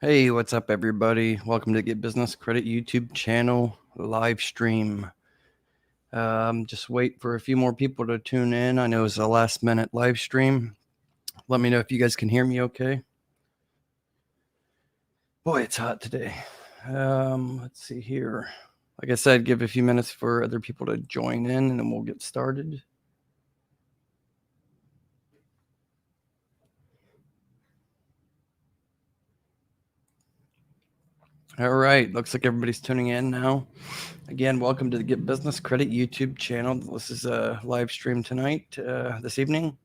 Hey, what's up, everybody? Welcome to Get Business Credit YouTube channel live stream. Just wait for a few more people to tune in. I know it's a last-minute live stream. Let me know if you guys can hear me okay. Boy, it's hot today. Let's see here. Like I said, give a few minutes for other people to join in, and then we'll get started. All right, looks like everybody's tuning in now. Again, welcome to the Get Business Credit YouTube channel. This is a live stream tonight, this evening.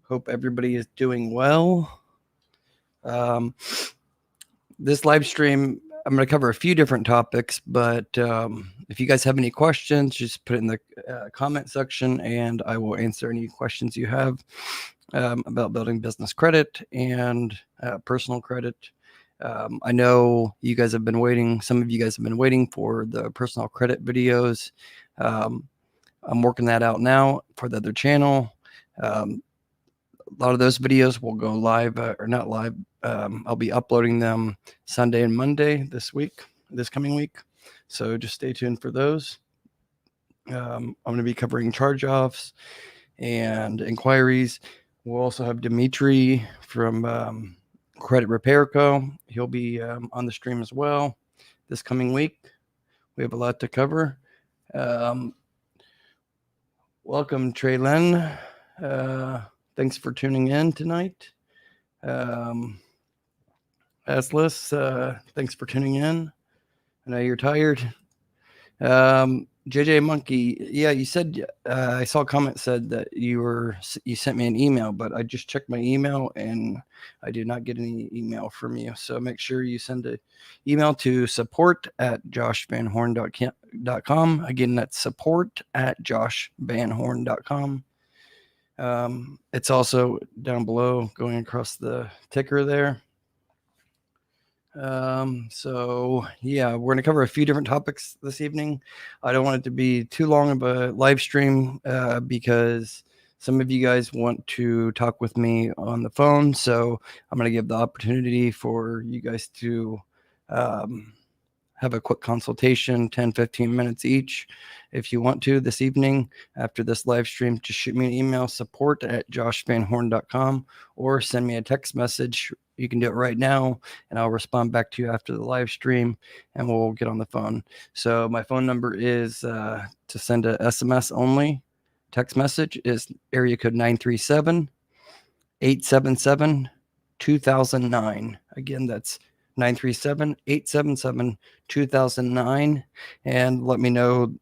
Hope everybody is doing well. This live stream, I'm going to cover a few different topics, but if you guys have any questions, just put it in the comment section and I will answer any questions you have about building business credit and personal credit. I know you guys have been waiting. Some of you guys have been waiting for the personal credit videos. I'm working that out now for the other channel. A lot of those videos will go live or not live. I'll be uploading them Sunday and Monday this coming week. So just stay tuned for those. I'm going to be covering charge-offs and inquiries. We'll also have Dimitri from Credit Repair Co. He'll be on the stream as well this coming week. We have a lot to cover. Welcome, Tradeline. Thanks for tuning in tonight. Aslis, thanks for tuning in. I know you're tired. JJ Monkey, yeah, you said I saw a comment said that you sent me an email, but I just checked my email and I did not get any email from you. So make sure you send an email to support@joshvanhorn.com. Again, that's support@joshvanhorn.com. It's also down below going across the ticker there. So yeah, we're going to cover a few different topics this evening. I don't want it to be too long of a live stream because some of you guys want to talk with me on the phone. So I'm going to give the opportunity for you guys to have a quick consultation, 10-15 minutes each. If you want to this evening after this live stream, just shoot me an email, support@joshvanhorn.com, or send me a text message. You can do it right now and I'll respond back to you after the live stream and we'll get on the phone. So my phone number is to send a SMS only. Text message is area code 937-877-2009. Again, that's 937-877-2009. And let me know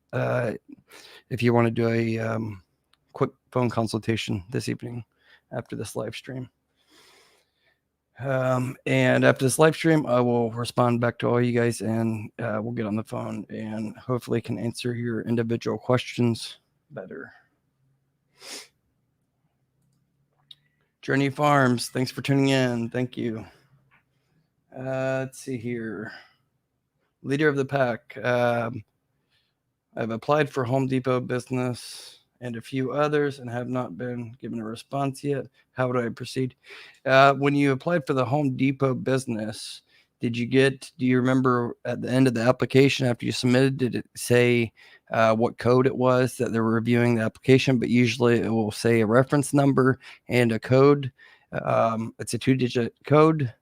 if you want to do a quick phone consultation this evening after this live stream. And after this live stream, I will respond back to all you guys and we'll get on the phone and hopefully can answer your individual questions better. Journey Farms, thanks for tuning in. Thank you. Let's see here. Leader of the pack. I've applied for Home Depot Business and a few others and have not been given a response yet. How would I proceed? When you applied for the Home Depot Business, do you remember at the end of the application after you submitted, did it say what code it was that they were reviewing the application? But usually it will say a reference number and a code. It's a 2-digit code.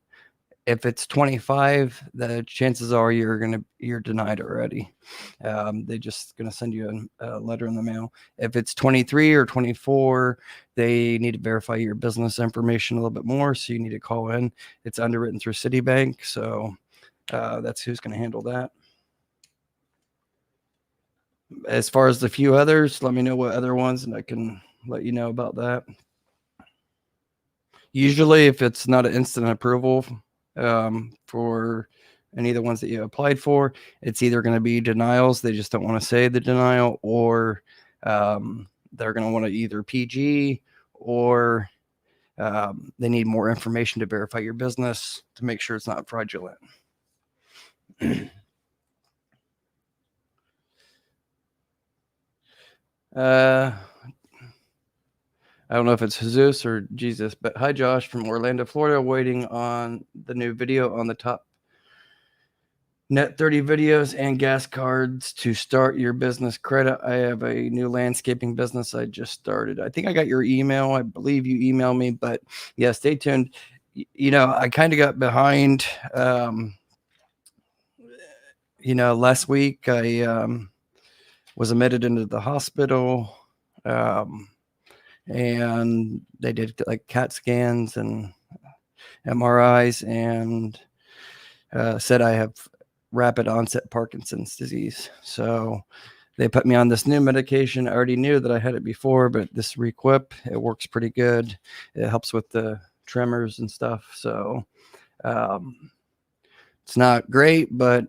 If it's 25, the chances are you're denied already. They're just gonna send you a letter in the mail. If it's 23 or 24, they need to verify your business information a little bit more, so you need to call in. It's underwritten through Citibank, so that's who's gonna handle that. As far as the few others, let me know what other ones, and I can let you know about that. Usually, if it's not an instant approval, for any of the ones that you applied for, it's either going to be denials. They just don't want to say the denial, or they're going to want to either PG or they need more information to verify your business to make sure it's not fraudulent. I don't know if it's Jesus or Jesus, but hi, Josh from Orlando, Florida, waiting on the new video on the top Net 30 videos and gas cards to start your business credit. I have a new landscaping business I just started. I think I got your email. I believe you emailed me, but yeah, stay tuned. I kind of got behind. Last week I was admitted into the hospital, and they did like CAT scans and MRIs, and said I have rapid onset Parkinson's disease. So they put me on this new medication. I already knew that I had it before, but this Requip, it works pretty good. It helps with the tremors and stuff. So it's not great, but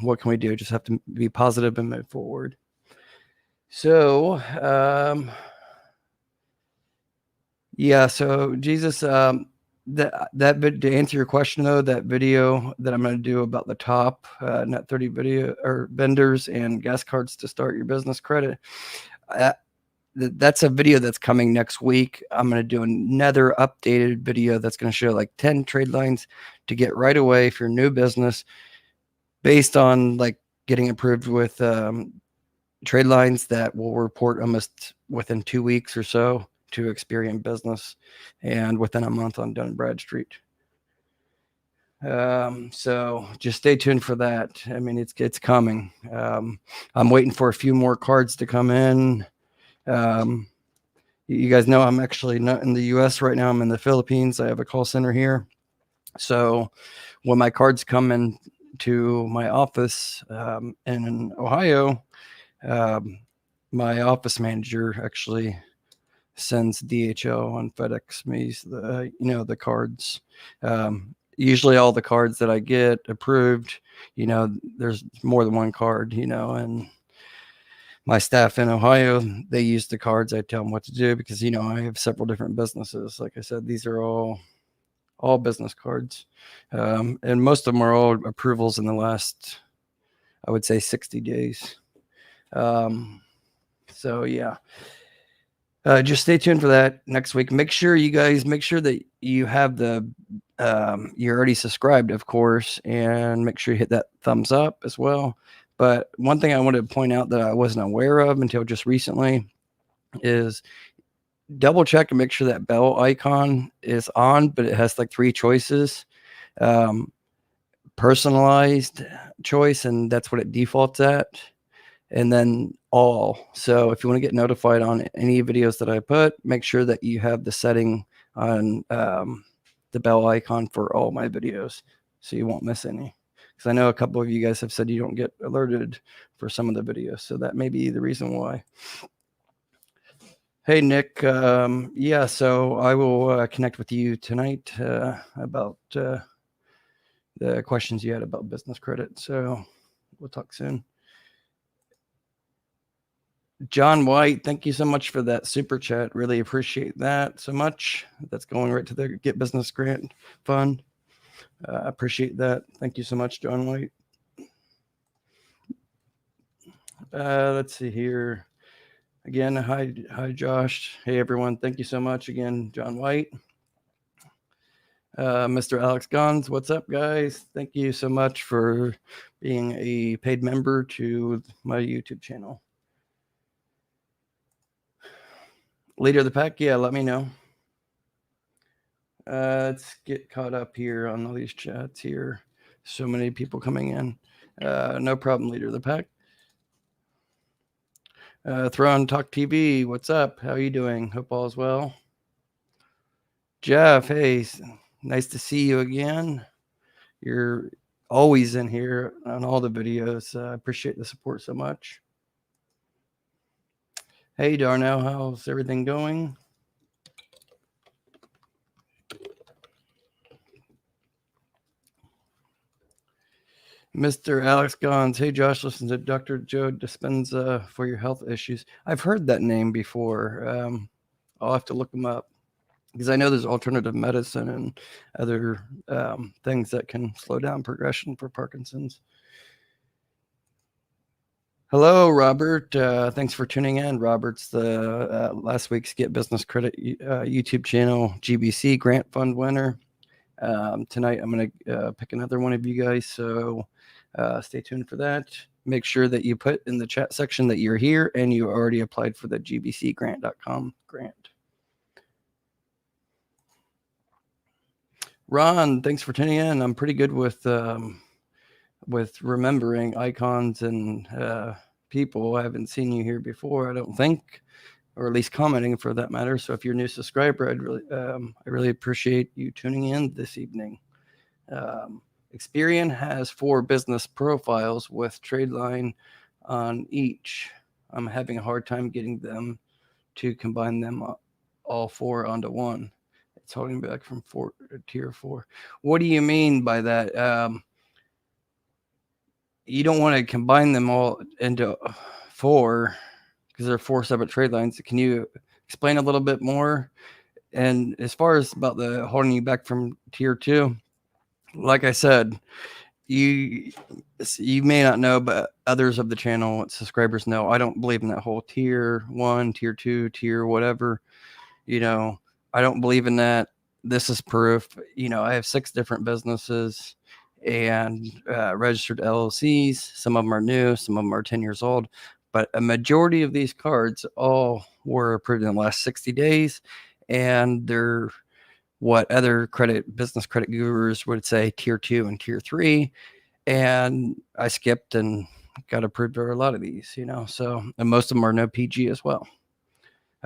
what can we do? Just have to be positive and move forward. So so Jesus, to answer your question though, that video that I'm going to do about the top net 30 video or vendors and gas cards to start your business credit, that's a video that's coming next week. I'm going to do another updated video that's going to show like 10 trade lines to get right away for your new business based on like getting approved with trade lines that will report almost within 2 weeks or so to Experian Business, and within a month on Dun and Bradstreet. So just stay tuned for that. I mean, it's coming. I'm waiting for a few more cards to come in. You guys know I'm actually not in the US right now. I'm in the Philippines. I have a call center here. So when my cards come in to my office in Ohio, my office manager actually sends DHL and FedEx me the cards. Usually all the cards that I get approved, there's more than one card, and my staff in Ohio, they use the cards. I tell them what to do because, I have several different businesses. Like I said, these are all business cards. And most of them are all approvals in the last, I would say 60 days. So yeah. Just stay tuned for that next week. Make sure that you have you're already subscribed, of course, and make sure you hit that thumbs up as well. But one thing I wanted to point out that I wasn't aware of until just recently is double check and make sure that bell icon is on, but it has like 3 choices. Personalized choice, and that's what it defaults at. And then all. So if you want to get notified on any videos that I put, make sure that you have the setting on the bell icon for all my videos so you won't miss any. Because I know a couple of you guys have said you don't get alerted for some of the videos. So that may be the reason why. Hey, Nick. So I will connect with you tonight about the questions you had about business credit. So we'll talk soon. John White, thank you so much for that super chat. Really appreciate that so much. That's going right to the Get Business Grant Fund. Appreciate that. Thank you so much, John White. Let's see here. Again, hi, Josh. Hey, everyone. Thank you so much again, John White. Mr. Alex Gons, what's up, guys? Thank you so much for being a paid member to my YouTube channel. Leader of the pack, yeah, let me know. Let's get caught up here on all these chats here. So many people coming in. No problem, leader of the pack. Throne Talk TV, what's up? How are you doing? Hope all is well. Jeff, hey, nice to see you again. You're always in here on all the videos. I appreciate the support so much. Hey, Darnell, how's everything going? Mr. Alex Gons, hey, Josh, listen to Dr. Joe Dispenza for your health issues. I've heard that name before. I'll have to look him up because I know there's alternative medicine and other things that can slow down progression for Parkinson's. Hello, Robert. Thanks for tuning in. Robert's the last week's Get Business Credit YouTube channel GBC Grant Fund winner. Tonight, I'm going to pick another one of you guys. So Stay tuned for that. Make sure that you put in the chat section that you're here and you already applied for the gbcgrant.com grant. Ron, thanks for tuning in. I'm pretty good with remembering icons and people. I haven't seen you here before, I don't think, or at least commenting for that matter. So if you're a new subscriber, I really appreciate you tuning in this evening. Experian has 4 business profiles with tradeline on each. I'm having a hard time getting them to combine them all 4 onto one. It's holding back from tier 4. What do you mean by that? You don't want to combine them all into 4 because they're 4 separate trade lines. Can you explain a little bit more? And as far as about the holding you back from tier 2, like I said, you may not know, but others of the channel subscribers know I don't believe in that whole tier 1, tier 2, tier whatever. I don't believe in that. This is proof. I have 6 different businesses and registered LLCs. Some of them are new, some of them are 10 years old, but a majority of these cards all were approved in the last 60 days, and they're what other business credit gurus would say tier 2 and tier 3. And I skipped and got approved for a lot of these, so, and most of them are no PG as well.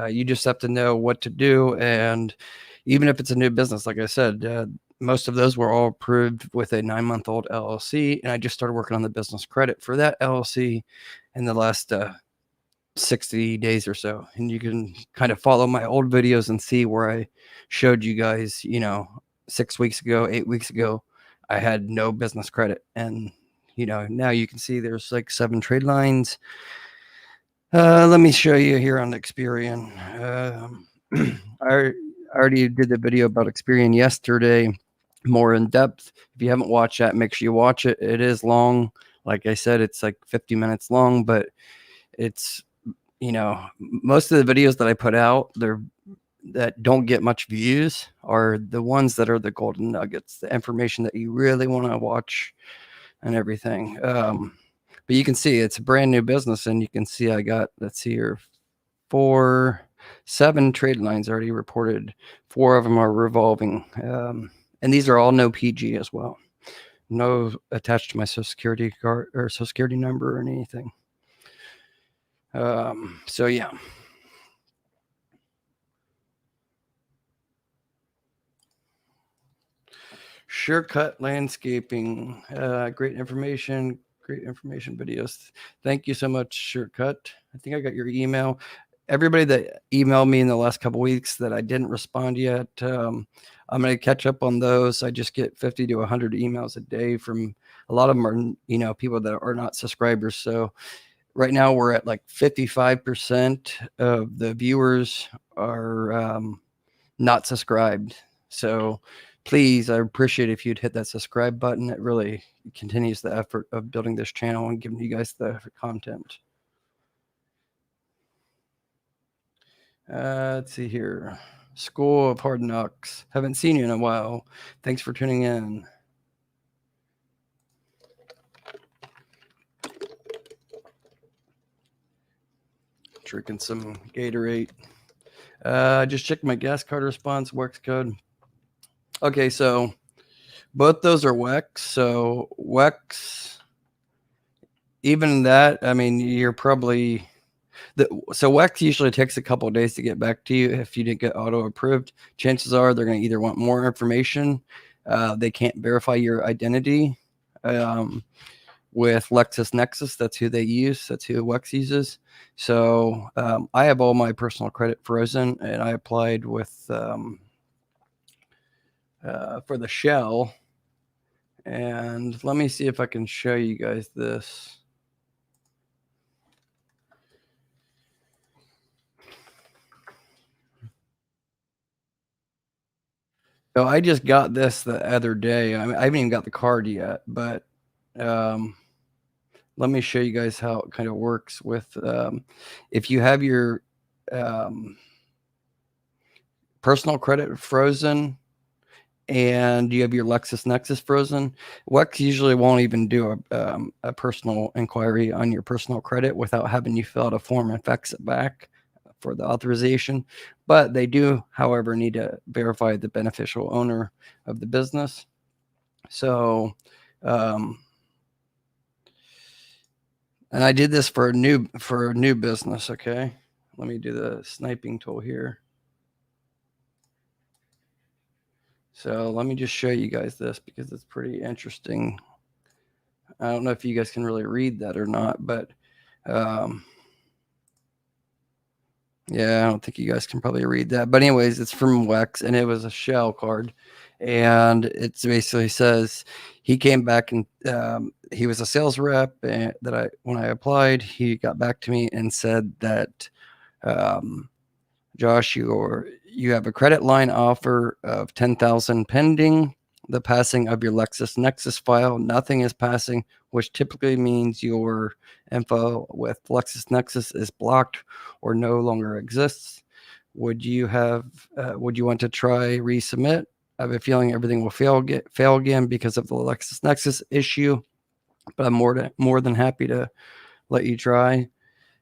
You just have to know what to do. And even if it's a new business, like I said, most of those were all approved with a 9-month-old LLC. And I just started working on the business credit for that LLC in the last 60 days or so. And you can kind of follow my old videos and see where I showed you guys, 6 weeks ago, 8 weeks ago, I had no business credit. And, now you can see there's like 7 trade lines. Let me show you here on Experian. I already did the video about Experian yesterday, more in depth. If you haven't watched that, make sure you watch it. It is long. Like I said, it's like 50 minutes long, but it's, most of the videos that I put out that don't get much views are the ones that are the golden nuggets, the information that you really want to watch and everything. But you can see it's a brand new business, and you can see I got, let's see here, 7 trade lines already reported. 4 of them are revolving. And these are all no PG as well. No attached to my social security card or social security number or anything. So yeah. Surecut Landscaping. Great information videos. Thank you so much, Surecut. I think I got your email. Everybody that emailed me in the last couple weeks that I didn't respond yet, I'm going to catch up on those. I just get 50 to 100 emails a day from a lot of them are, people that are not subscribers. So right now we're at like 55% of the viewers are not subscribed. So please, I appreciate if you'd hit that subscribe button. It really continues the effort of building this channel and giving you guys the content. Let's see here. School of Hard Knocks. Haven't seen you in a while. Thanks for tuning in. Drinking some Gatorade. Just checked my gas card response, works code. Okay, so both those are WEX. So WEX, even that, I mean, you're probably... So WEX usually takes a couple of days to get back to you if you didn't get auto approved. Chances are they're going to either want more information. They can't verify your identity. With LexisNexis, that's who they use. That's who WEX uses. So I have all my personal credit frozen, and I applied with for the shell. And let me see if I can show you guys this. So I just got this the other day. I haven't even got the card yet, but let me show you guys how it kind of works with if you have your personal credit frozen and you have your LexisNexis frozen, WEX usually won't even do a personal inquiry on your personal credit without having you fill out a form and fax it back for the authorization. But they do, however, need to verify the beneficial owner of the business. So, and I did this for a new business. Okay, let me do the sniping tool here. So let me just show you guys this because it's pretty interesting. I don't know if you guys can really read that or not, but yeah, I don't think you guys can probably read that. But anyways, it's from WEX, and it was a shell card. And it basically says he came back and he was a sales rep, and when I applied, he got back to me and said that Josh, you have a credit line offer of $10,000 pending the passing of your LexisNexis file. Nothing is passing, which typically means your info with LexisNexis is blocked or no longer exists. Would you want to try resubmit? I have a feeling everything will fail again because of the LexisNexis issue, but I'm more than happy to let you try.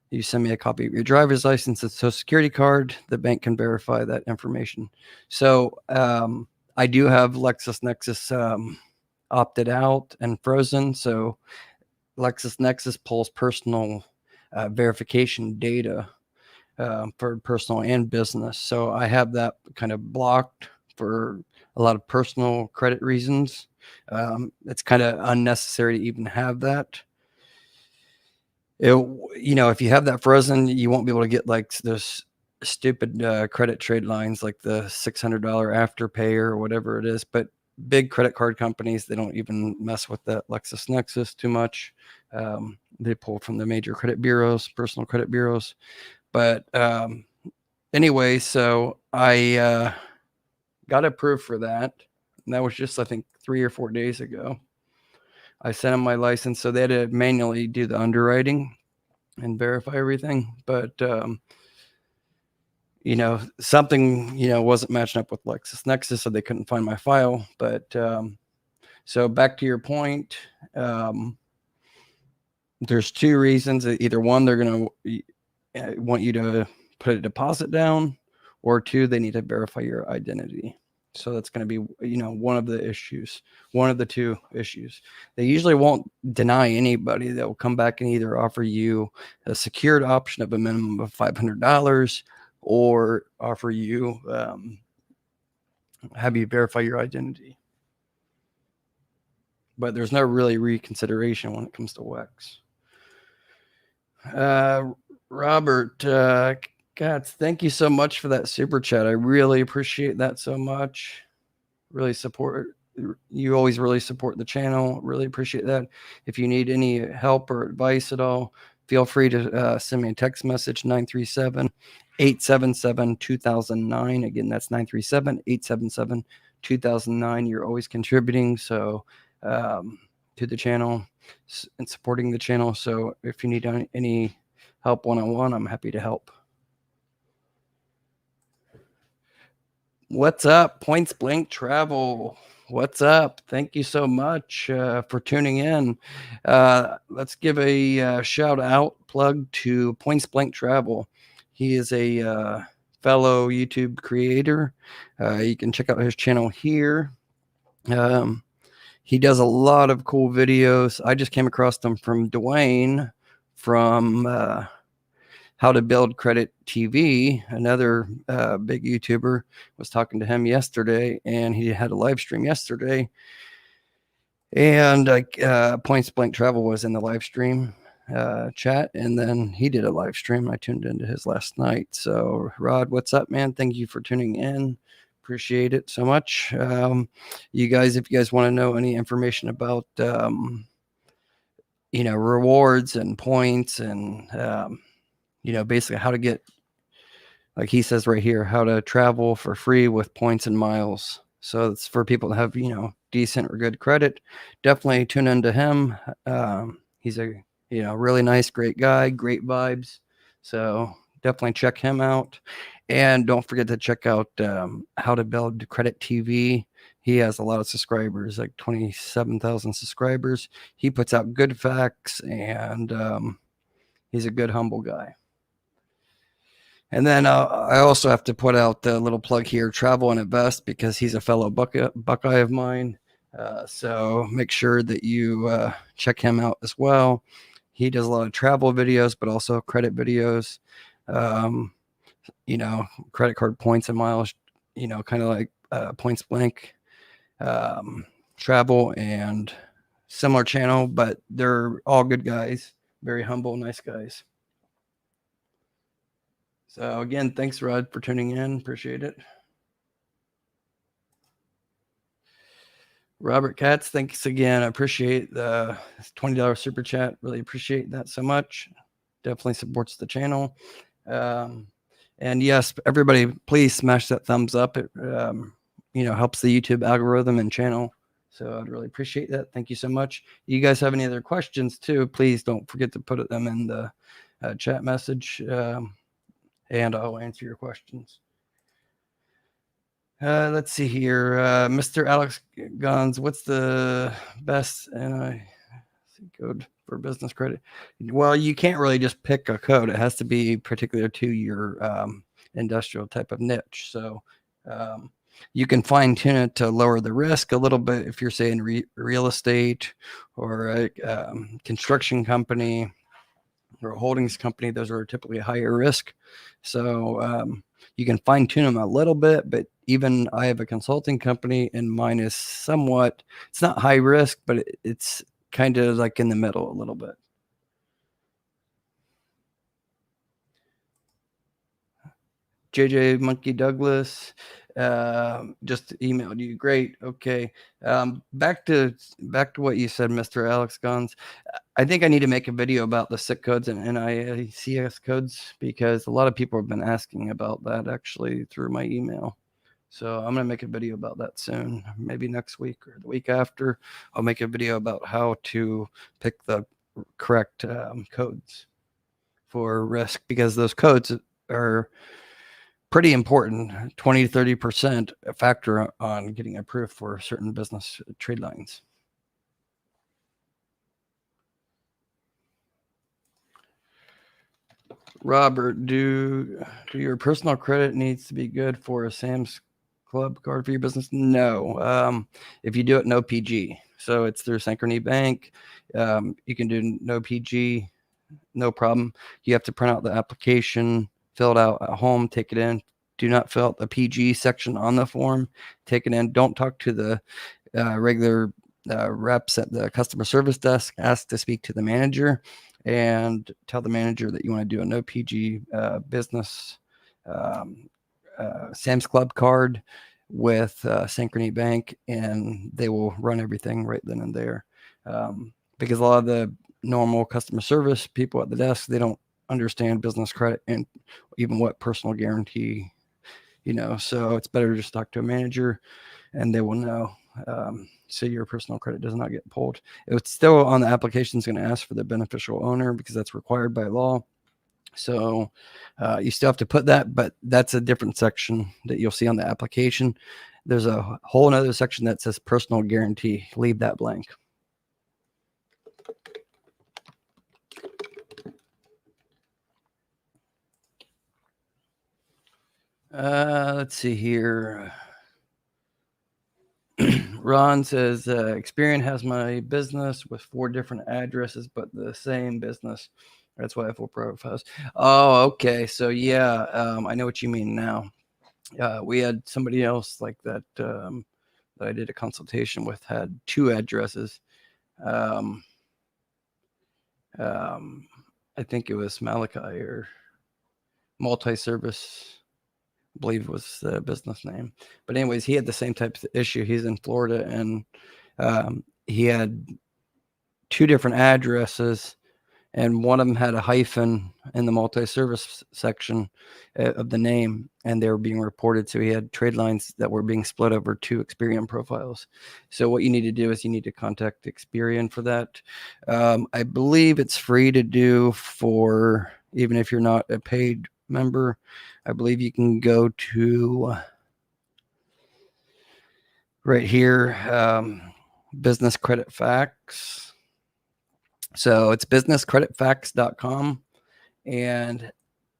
You send me a copy of your driver's license and social security card. The bank can verify that information. So I do have LexisNexis opted out and frozen. So LexisNexis pulls personal verification data for personal and business. So I have that kind of blocked for a lot of personal credit reasons. It's kind of unnecessary to even have that. If you have that frozen, you won't be able to get like those stupid credit trade lines, like the $600 afterpay or whatever it is. But big credit card companies, they don't even mess with that LexisNexis too much. They pull from the major credit bureaus, personal credit bureaus. But anyway, so I got approved for that. And that was just, I think, 3 or 4 days ago. I sent them my license, so they had to manually do the underwriting and verify everything. But something wasn't matching up with LexisNexis, so they couldn't find my file. But so back to your point, there's 2 reasons. Either one, they're going to want you to put a deposit down, or 2, they need to verify your identity. So that's going to be, one of the 2 issues. They usually won't deny anybody. They'll come back and either offer you a secured option of a minimum of $500 or offer you, have you verify your identity. But there's no really reconsideration when it comes to WEX. Robert, God, thank you so much for that super chat. I really appreciate that so much. You always really support the channel. Really appreciate that. If you need any help or advice at all, feel free to send me a text message, 937-877-2009. Again, that's 937-877-2009. You're always contributing to the channel and supporting the channel. So if you need any help one-on-one, I'm happy to help. What's up, Points Blank Travel? What's up? Thank you so much for tuning in. Let's give a shout out, plug to Points Blank Travel. He is a fellow YouTube creator. You can check out his channel here. He does a lot of cool videos. I just came across them from Dwayne from How to Build Credit TV. Another big YouTuber was talking to him yesterday, and he had a live stream yesterday. And Points Blank Travel was in the live stream chat, and then he did a live stream. I tuned into his last night. So, Rod, what's up, man? Thank you for tuning in. Appreciate it so much. You guys, if you guys want to know any information about rewards and points and basically how to get, like he says right here, how to travel for free with points and miles. So it's for people to have, decent or good credit. Definitely tune into him. He's a, really nice, great guy, great vibes. So definitely check him out. And don't forget to check out How to Build Credit TV. He has a lot of subscribers, like 27,000 subscribers. He puts out good facts, and he's a good, humble guy. And then I also have to put out the little plug here, Travel and Invest, because he's a fellow Buckeye of mine. So make sure that you check him out as well. He does a lot of travel videos, but also credit videos, credit card points and miles, kind of like Points Blank, travel, and similar channel, but they're all good guys, very humble, nice guys. So again, thanks, Rod, for tuning in. Appreciate it. Robert Katz, thanks again. I appreciate the $20 super chat. Really appreciate that so much. Definitely supports the channel. And yes, everybody, please smash that thumbs up. It helps the YouTube algorithm and channel. So I'd really appreciate that. Thank you so much. You guys have any other questions too, please don't forget to put them in the chat message, and I'll answer your questions. Let's see here. Mr. Alex Gons, what's the best NIC code for business credit? Well, you can't really just pick a code. It has to be particular to your industrial type of niche. So you can fine tune it to lower the risk a little bit if you're saying real estate or a construction company or a holdings company. Those are typically higher risk. So you can fine tune them a little bit, but even I have a consulting company, and mine is somewhat, it's not high risk, but it's kind of like in the middle a little bit. JJ Monkey Douglas just emailed you. Great. Okay. Back to what you said, Mr. Alex Gons. I think I need to make a video about the SIC codes and NICS codes, because a lot of people have been asking about that actually through my email. So I'm going to make a video about that soon, maybe next week or the week after. I'll make a video about how to pick the correct codes for risk, because those codes are pretty important, 20 to 30% a factor on getting approved for certain business trade lines. Robert, do your personal credit needs to be good for a Sam's Club card for your business? No. If you do it no PG, so it's through Synchrony Bank, you can do no PG, no problem. You have to print out the application, fill it out at home, take it in. Do not fill out the PG section on the form. Take it in. Don't talk to the regular reps at the customer service desk. Ask to speak to the manager, and tell the manager that you want to do a no PG business Sam's Club card with Synchrony Bank, and they will run everything right then and there. Because a lot of the normal customer service people at the desk, they don't understand business credit and even what personal guarantee, so it's better to just talk to a manager and they will know. So your personal credit does not get pulled. It's still on the application is going to ask for the beneficial owner, because that's required by law. So you still have to put that, but that's a different section that you'll see on the application. There's a whole another section that says personal guarantee. Leave that blank. Let's see here. Ron says, Experian has my business with 4 different addresses, but the same business. That's why I have 4 profiles. Oh, okay. So yeah, I know what you mean now. We had somebody else like that that I did a consultation with, had 2 addresses. I think it was Malachi or Multi-Service, I believe was the business name. But anyways, he had the same type of issue. He's in Florida, and he had 2 different addresses, and one of them had a hyphen in the multi-service section of the name, and they were being reported. So he had trade lines that were being split over 2 Experian profiles. So what you need to do is you need to contact Experian for that. I believe it's free to do for, even if you're not a paid member. I believe you can go to right here, business credit facts. So it's businesscreditfacts.com. And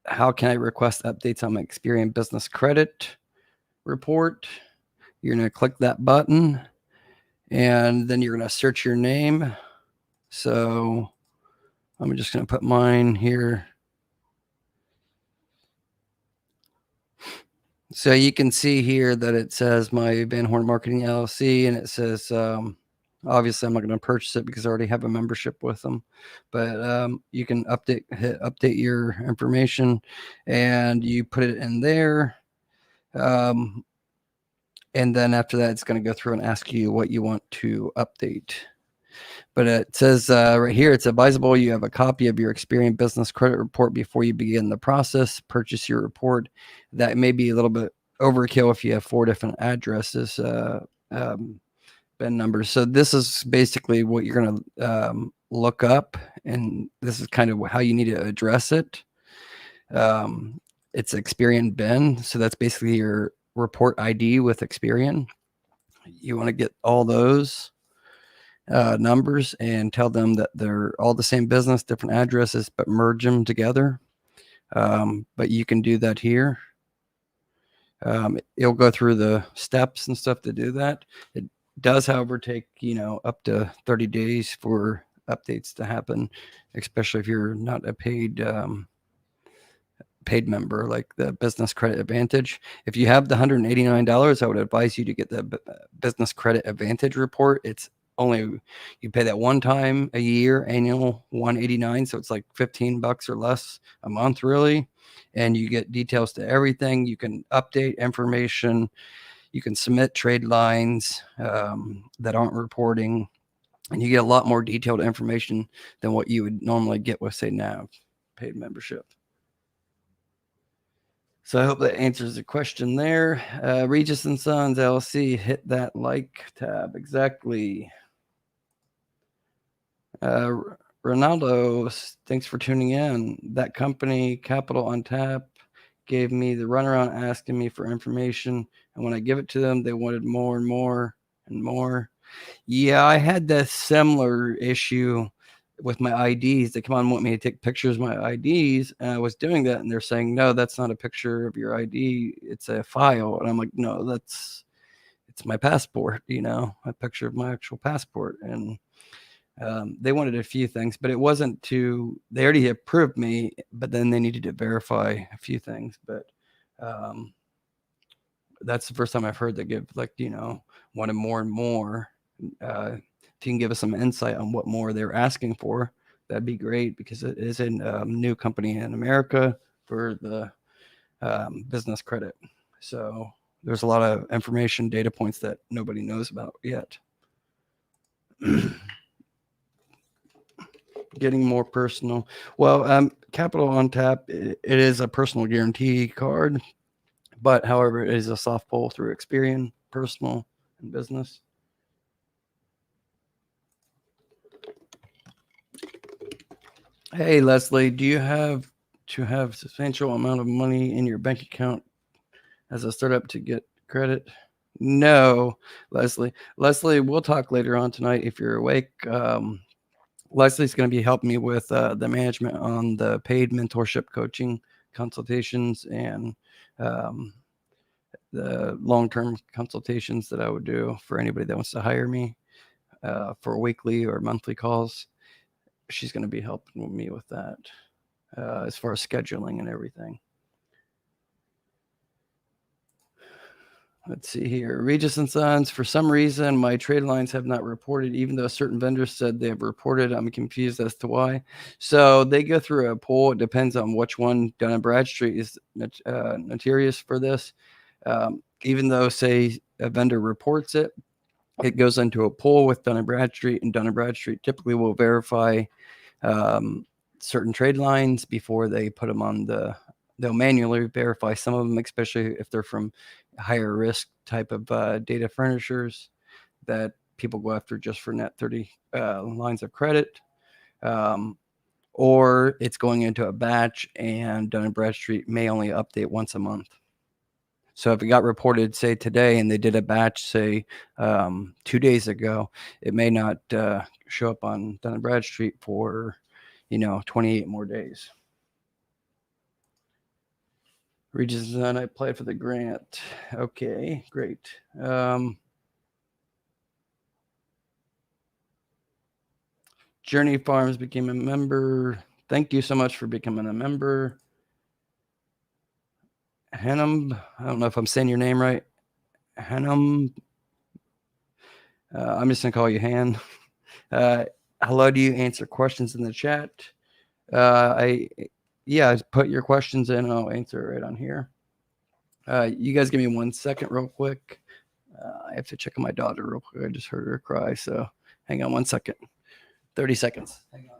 how can I request updates on my Experian business credit report? You're going to click that button, and then you're going to search your name. So I'm just going to put mine here. So you can see here that it says my Van Horn Marketing LLC, and it says, obviously I'm not going to purchase it because I already have a membership with them, but you can hit update your information, and you put it in there. And then after that, it's going to go through and ask you what you want to update. But it says right here, it's advisable you have a copy of your Experian business credit report before you begin the process. Purchase your report. That may be a little bit overkill if you have 4 different addresses, BIN numbers. So this is basically what you're going to look up, and this is kind of how you need to address it. It's Experian BIN, so that's basically your report ID with Experian. You want to get all those numbers and tell them that they're all the same business, different addresses, but merge them together. But you can do that here. It'll go through the steps and stuff to do that. It does, however, take, up to 30 days for updates to happen, especially if you're not a paid member like the Business Credit Advantage. If you have the $189, I would advise you to get the Business Credit Advantage report. It's only, you pay that one time a year, annual $189, so it's like $15 or less a month, really, and you get details to everything. You can update information, you can submit trade lines that aren't reporting, and you get a lot more detailed information than what you would normally get with, say, NAV paid membership. So I hope that answers the question there. Regis and Sons LLC, hit that like tab. Exactly. Ronaldo, thanks for tuning in. That company, Capital on Tap, gave me the runaround asking me for information. And when I give it to them, they wanted more and more and more. Yeah, I had that similar issue with my IDs. They come on and want me to take pictures of my IDs, and I was doing that, and they're saying, no, that's not a picture of your ID, it's a file. And I'm like, no, it's my passport, a picture of my actual passport. And they wanted a few things, but it wasn't they already approved me, but then they needed to verify a few things. But that's the first time I've heard they give, wanted more and more. If you can give us some insight on what more they're asking for, that'd be great, because it is a new company in America for the business credit. So there's a lot of information, data points that nobody knows about yet. Getting more personal. Well, Capital on Tap, it is a personal guarantee card, but however, it is a soft pull through Experian, personal and business. Hey, Leslie, do you have to have substantial amount of money in your bank account as a startup to get credit? No, Leslie. Leslie, we'll talk later on tonight if you're awake. Leslie's going to be helping me with the management on the paid mentorship coaching consultations and the long-term consultations that I would do for anybody that wants to hire me for weekly or monthly calls. She's going to be helping me with that as far as scheduling and everything. Let's see here. Regis and Sons, for some reason, my trade lines have not reported, even though certain vendors said they have reported. I'm confused as to why. So they go through a poll. It depends on which one. Dun and Bradstreet is notorious for this. Even though, say, a vendor reports it, it goes into a poll with Dun and Bradstreet, and Dun and Bradstreet typically will verify certain trade lines before they put them on they'll manually verify some of them, especially if they're from higher risk type of data furnishers that people go after just for net 30 lines of credit, or it's going into a batch, and Dun and Bradstreet may only update once a month. So if it got reported, say today, and they did a batch, say 2 days ago, it may not show up on Dun and Bradstreet for 28 more days. Regis and I applied for the grant. Okay, great. Journey Farms became a member. Thank you so much for becoming a member. Hannum, I don't know if I'm saying your name right. Hannum. I'm just going to call you Han. Hello, do you answer questions in the chat? Yeah, put your questions in and I'll answer it right on here. You guys give me 1 second real quick. I have to check on my daughter real quick. I just heard her cry, so hang on 1 second. 30 seconds. Hang on.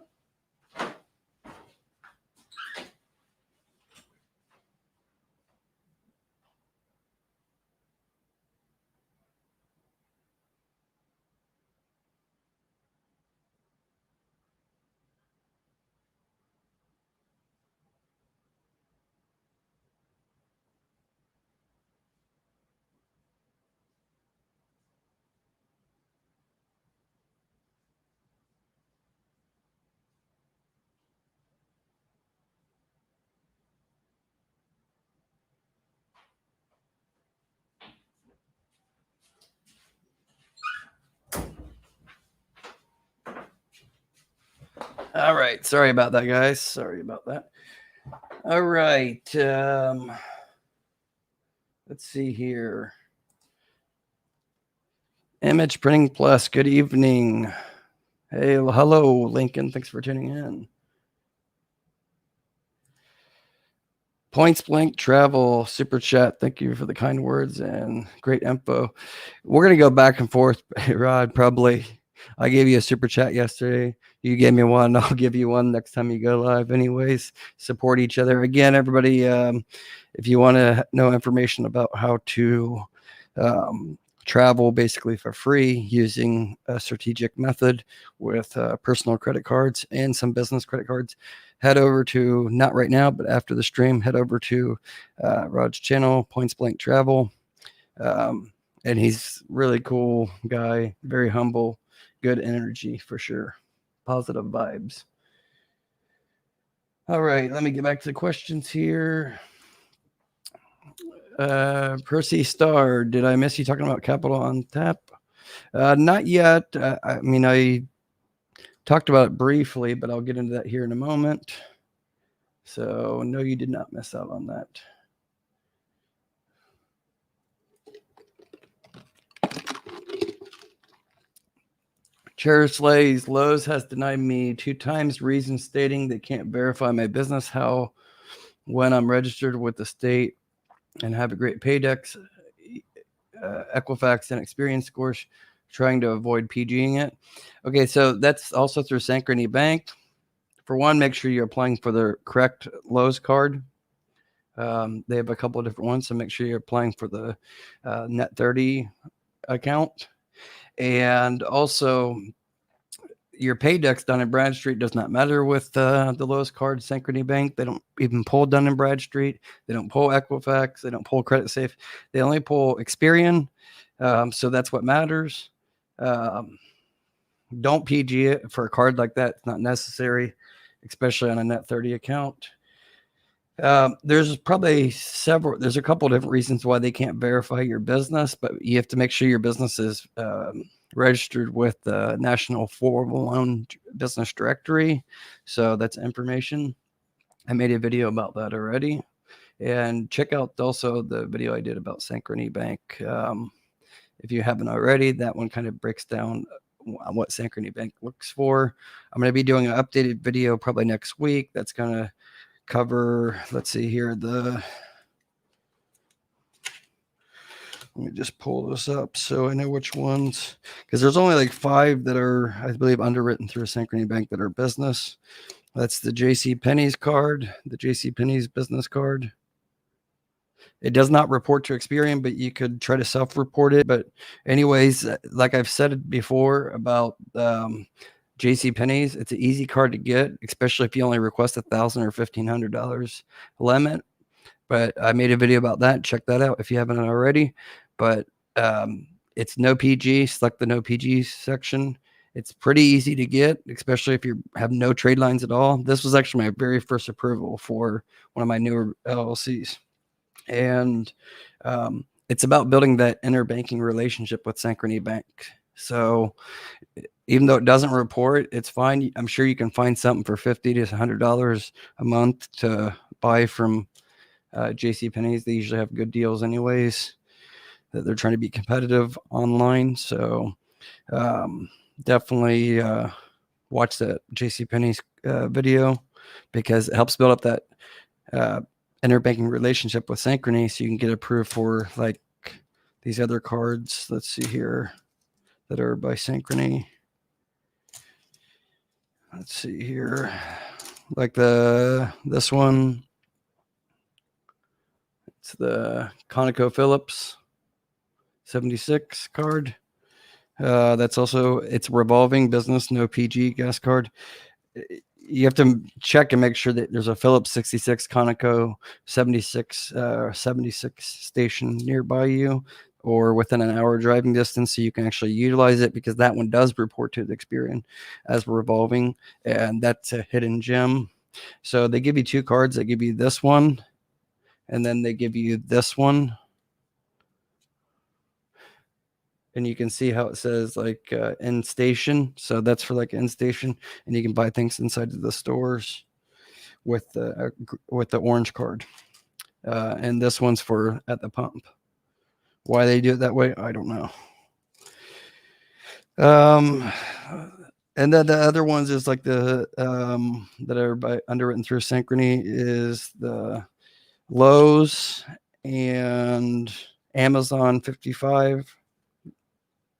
All right. Sorry about that, guys. Sorry about that. All right. Let's see here. Image Printing Plus. Good evening. Hey, hello, Lincoln. Thanks for tuning in. Points Blank Travel Super Chat. Thank you for the kind words and great info. We're going to go back and forth, Rod, probably. I gave you a super chat yesterday. You gave me one. I'll give you one next time you go live. Anyways, support each other. Again, everybody, if you want to know information about how to travel basically for free using a strategic method with personal credit cards and some business credit cards, head over to, not right now, but after the stream, head over to Rod's channel, Points Blank Travel. And he's really cool guy, very humble, good energy for sure. Positive vibes. All right, let me get back to the questions here. Percy Star, did I miss you talking about capital on tap? Not yet. I mean, I talked about it briefly, but I'll get into that here in a moment. So no, you did not miss out on that. Chair Slays, Lowe's has denied me 2 times, reason stating they can't verify my business. How, when I'm registered with the state and have a great paydex, Equifax and Experian scores, trying to avoid PGing it. Okay, so that's also through Synchrony Bank. For one, make sure you're applying for the correct Lowe's card. They have a couple of different ones, so make sure you're applying for the Net 30 account. And also, your paydex Dun and Bradstreet does not matter with the Lowe's card, Synchrony Bank. They don't even pull Dun and Bradstreet. They don't pull Equifax. They don't pull Creditsafe. They only pull Experian. So that's what matters. Don't PG it for a card like that. It's not necessary, especially on a Net 30 account. There's probably there's a couple of different reasons why they can't verify your business, but you have to make sure your business is registered with the National 401 Business Directory. So that's information. I made a video about that already. And check out also the video I did about Synchrony Bank. If you haven't already, that one kind of breaks down what Synchrony Bank looks for. I'm going to be doing an updated video probably next week. That's going to cover, let's see here, let me just pull this up so I know which ones, because there's only like 5 that are, I believe, underwritten through Synchrony Bank that are business. That's the JCPenney's card, the JCPenney's business card. It does not report to Experian, but you could try to self-report it. But anyways, like I've said before about JCPenney's, it's an easy card to get, especially if you only request $1,000 or $1,500 limit. but I made a video about that. Check that out if you haven't already. But it's no PG. Select the no PG section. It's pretty easy to get, especially if you have no trade lines at all. This was actually my very first approval for one of my newer LLCs. And it's about building that interbanking relationship with Synchrony Bank. So even though it doesn't report, it's fine. I'm sure you can find something for $50 to $100 a month to buy from JCPenney's. They usually have good deals anyways, that they're trying to be competitive online. So definitely watch that JCPenney's video, because it helps build up that interbanking relationship with Synchrony, so you can get approved for like these other cards. Let's see here, that are by Synchrony. Let's see here, like this one. It's the ConocoPhillips 76 card. That's also, it's revolving business, no PG gas card. You have to check and make sure that there's a Phillips 66 Conoco 76 station nearby you, or within an hour driving distance, so you can actually utilize it, because that one does report to the Experian as revolving, and that's a hidden gem. So they give you two cards. They give you this one, and then they give you this one. And you can see how it says like in station. So that's for like in station, and you can buy things inside of the stores with the orange card. And this one's for at the pump. Why they do it that way, I don't know. And then the other ones is like the that are underwritten through Synchrony is the Lowe's and Amazon 55.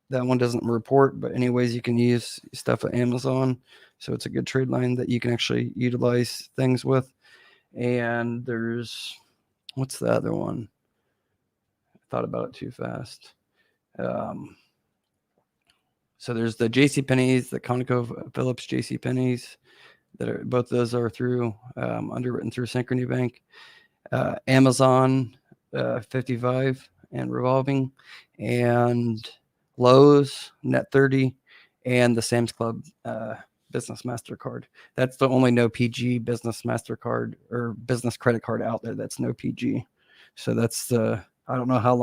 That one doesn't report, but anyways, you can use stuff at Amazon. So it's a good trade line that you can actually utilize things with. And there's, what's the other one? I thought about it too fast. So there's the JCPenney's, the ConocoPhillips JCPenney's, that are, both of those are through, underwritten through Synchrony Bank. Amazon 55 and revolving, and Lowe's Net 30, and the Sam's Club Business MasterCard. That's the only no PG Business MasterCard or business credit card out there that's no PG. So that's the, I don't know how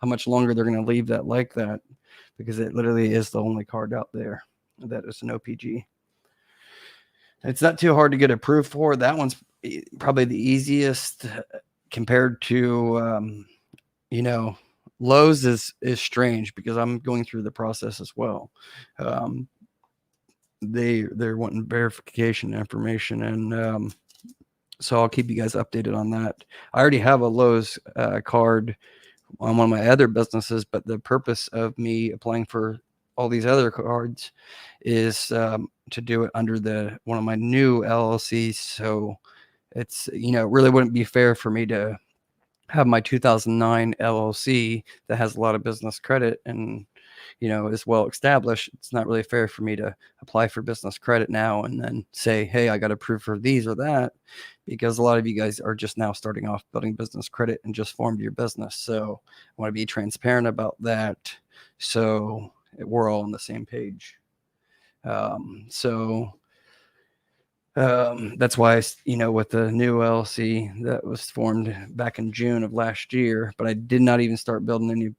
much longer they're going to leave that like that, because it literally is the only card out there that is no PG. It's not too hard to get approved for. That one's probably the easiest compared to, Lowe's is strange, because I'm going through the process as well. They're wanting verification information, and so I'll keep you guys updated on that. I already have a Lowe's card on one of my other businesses, but the purpose of me applying for all these other cards is to do it under one of my new LLCs. So it's, it really wouldn't be fair for me to have my 2009 LLC that has a lot of business credit and, is well established. It's not really fair for me to apply for business credit now and then say, hey, I got approved for these or that, because a lot of you guys are just now starting off building business credit and just formed your business. So I want to be transparent about that, so we're all on the same page. That's why, with the new LLC that was formed back in June of last year, but I did not even start building any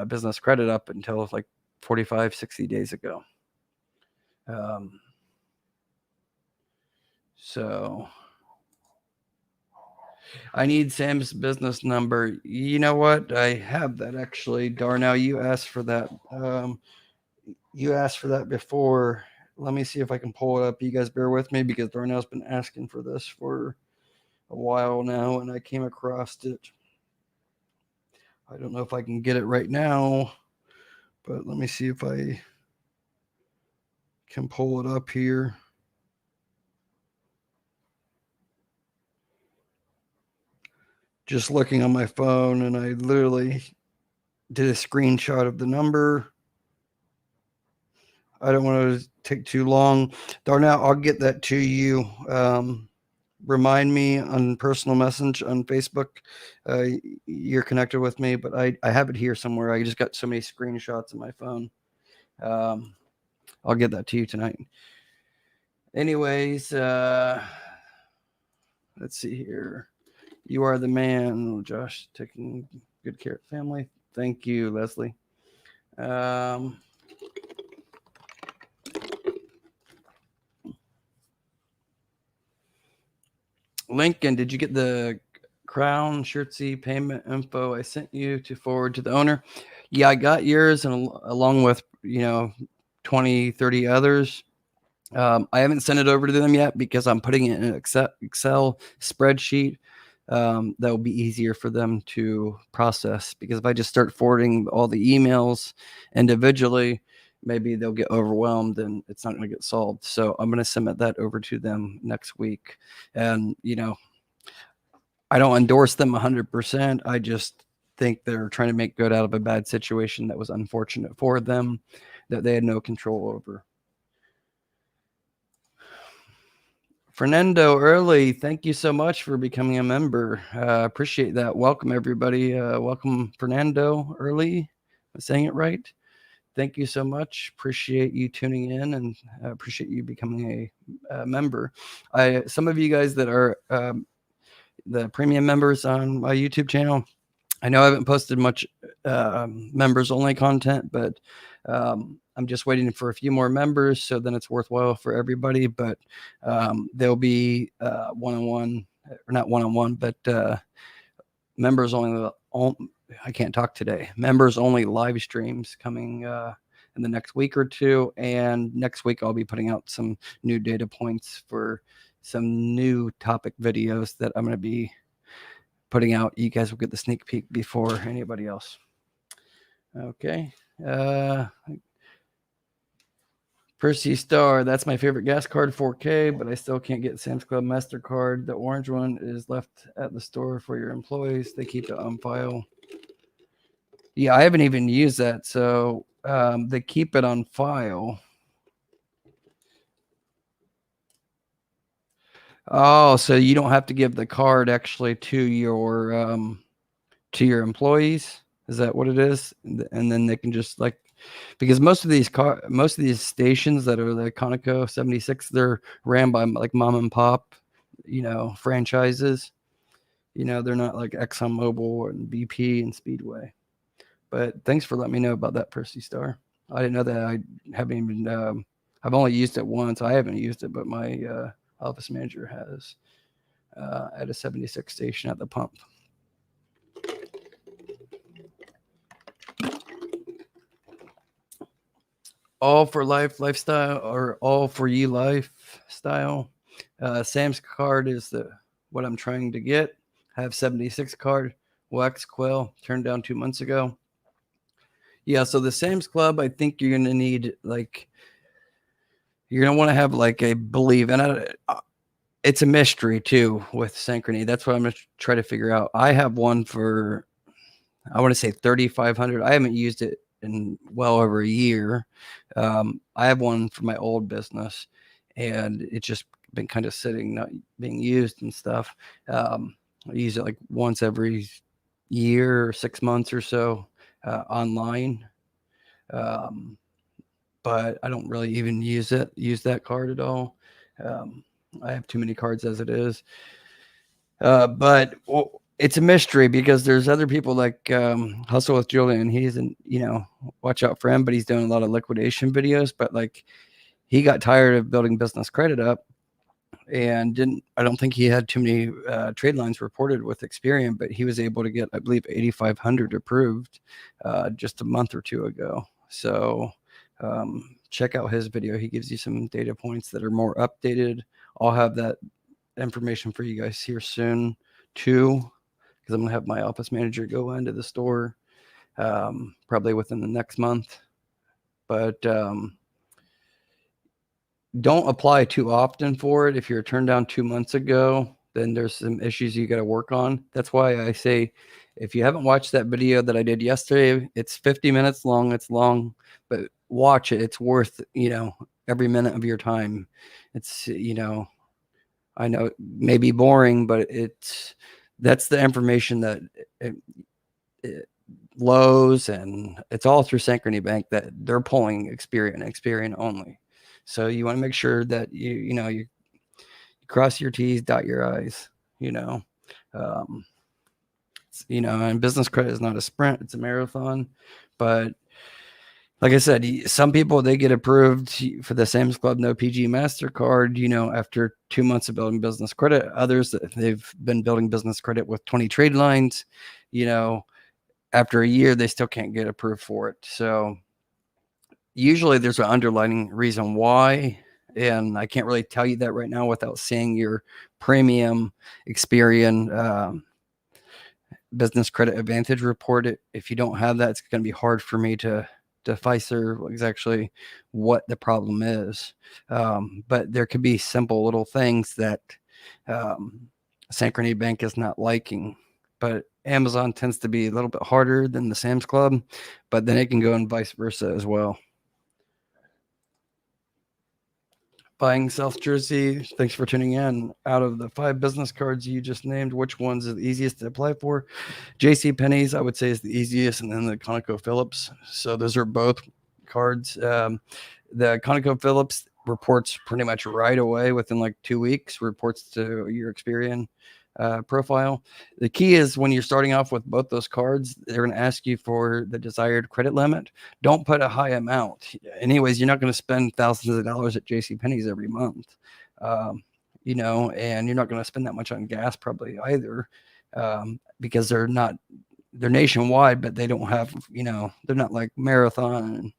business credit up until like 45, 60 days ago. So I need Sam's business number. You know what? I have that actually. Darnell, you asked for that. You asked for that before. Let me see if I can pull it up. You guys bear with me, because Darnell's been asking for this for a while now, and I came across it. I don't know if I can get it right now, but let me see if I can pull it up here. Just looking on my phone, and I literally did a screenshot of the number. I don't want to take too long. Darnell, I'll get that to you. remind me on personal message on Facebook. You're connected with me, but I have it here somewhere. I just got so many screenshots on my phone. I'll get that to you tonight. Anyways, let's see here. You are the man, Josh, taking good care of family. Thank you, Leslie. Lincoln, did you get the Crown Shirtsy payment info I sent you to forward to the owner? Yeah, I got yours, and along with 20, 30 others. I haven't sent it over to them yet because I'm putting it in an Excel spreadsheet. That will be easier for them to process, because if I just start forwarding all the emails individually, maybe they'll get overwhelmed and it's not going to get solved. So I'm going to submit that over to them next week. And, I don't endorse them 100%. I just think they're trying to make good out of a bad situation that was unfortunate for them, that they had no control over. Fernando Early, thank you so much for becoming a member. Appreciate that. Welcome, everybody. Welcome, Fernando Early. Am I saying it right? Thank you so much. Appreciate you tuning in, and appreciate you becoming a member. Some of you guys that are the premium members on my YouTube channel, I know I haven't posted much members only content, but I'm just waiting for a few more members, so then it's worthwhile for everybody. But there'll be one-on-one, or not one-on-one, but members only. I can't talk today. Members only live streams coming in the next week or two, and next week I'll be putting out some new data points for some new topic videos that I'm going to be putting out. You guys will get the sneak peek before anybody else. Okay. Percy Star, that's my favorite gas card, 4K, but I still can't get Sam's Club MasterCard. The orange one is left at the store for your employees. They keep it on file. Yeah, I haven't even used that. So they keep it on file. Oh, so you don't have to give the card actually to your employees? Is that what it is? And then they can just, like, because most of these stations that are the Conoco 76, they're ran by like mom and pop, franchises. They're not like ExxonMobil and BP and Speedway. But thanks for letting me know about that, Percy Star. I didn't know that. I haven't even. I've only used it once. I haven't used it, but my office manager has at a 76 station at the pump. All for life lifestyle, or all for you lifestyle. Sam's card is what I'm trying to get. I have 76 card. Wax Quell turned down 2 months ago. Yeah, so the Sam's Club, I think you're gonna need, like, you're gonna want to have like a believe, and it's a mystery too with Synchrony. That's what I'm gonna try to figure out. I have one for, I want to say 3,500. I haven't used it in well over a year. I have one for my old business, and it's just been kind of sitting, not being used and stuff. I use it like once every year or 6 months or so online. But I don't really even use that card at all. I have too many cards as it is. But it's a mystery, because there's other people like Hustle with Julian. He's watch out for him, but he's doing a lot of liquidation videos. But like, he got tired of building business credit up, and I don't think he had too many trade lines reported with Experian, but he was able to get, I believe, 8,500 approved just a month or two ago. So check out his video. He gives you some data points that are more updated. I'll have that information for you guys here soon too, because I'm gonna have my office manager go into the store probably within the next month. But don't apply too often for it. If you're turned down 2 months ago, then there's some issues you got to work on. That's why I say, if you haven't watched that video that I did yesterday, it's 50 minutes long. It's long, but watch it. It's worth, every minute of your time. It's, I know it may be boring, but that's the information that Lowe's, and it's all through Synchrony Bank that they're pulling Experian only. So you want to make sure that you cross your T's, dot your I's. And business credit is not a sprint; it's a marathon. But like I said, some people, they get approved for the Sam's Club No PG MasterCard, after 2 months of building business credit. Others, they've been building business credit with 20 trade lines, after a year, they still can't get approved for it. So usually there's an underlying reason why, and I can't really tell you that right now without seeing your premium Experian business credit advantage report. If you don't have that, it's going to be hard for me to decipher exactly what the problem is. But there could be simple little things that Synchrony Bank is not liking. But Amazon tends to be a little bit harder than the Sam's Club, but then it can go and vice versa as well. Buying South Jersey, thanks for tuning in. Out of the 5 business cards you just named, which one's the easiest to apply for? JCPenney's, I would say, is the easiest, and then the ConocoPhillips. So those are both cards. The ConocoPhillips reports pretty much right away within like 2 weeks, reports to your Experian profile. The key is when you're starting off with both those cards, they're going to ask you for the desired credit limit. Don't put a high amount. Anyways, you're not going to spend thousands of dollars at JCPenney's every month, and you're not going to spend that much on gas probably either, because they're nationwide, but they don't have, they're not like Marathon and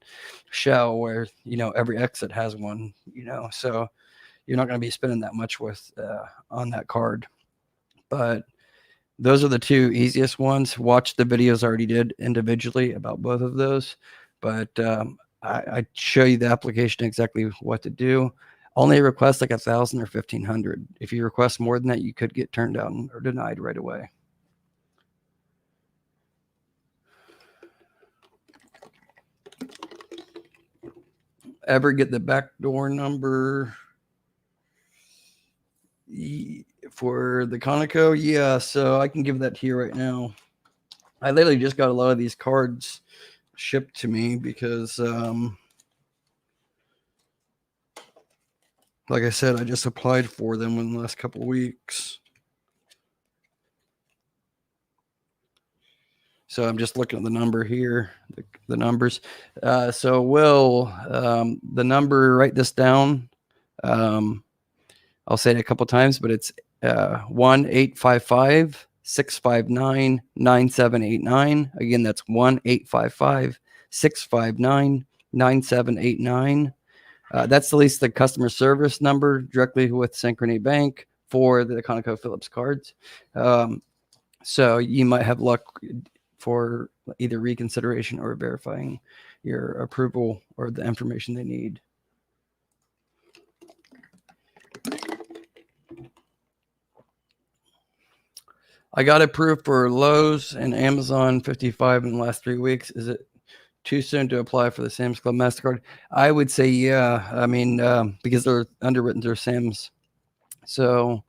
Shell where, every exit has one, so you're not going to be spending that much on that card. But those are the 2 easiest ones. Watch the videos I already did individually about both of those. But I show you the application exactly what to do. Only request like 1,000 or 1,500. If you request more than that, you could get turned down or denied right away. Ever get the backdoor number for the Conoco? Yeah, so I can give that to you right now. I literally just got a lot of these cards shipped to me because, like I said, I just applied for them in the last couple of weeks. So I'm just looking at the number here, the numbers. So Will, the number, write this down. I'll say it a couple times, but it's 1-855-659-9789. Again, that's 1-855-659-9789. That's at least the customer service number directly with Synchrony Bank for the ConocoPhillips cards. So you might have luck for either reconsideration or verifying your approval or the information they need. I got approved for Lowe's and Amazon 55 in the last 3 weeks. Is it too soon to apply for the Sam's Club MasterCard? I would say, yeah. I mean, because they're underwritten through Sam's. So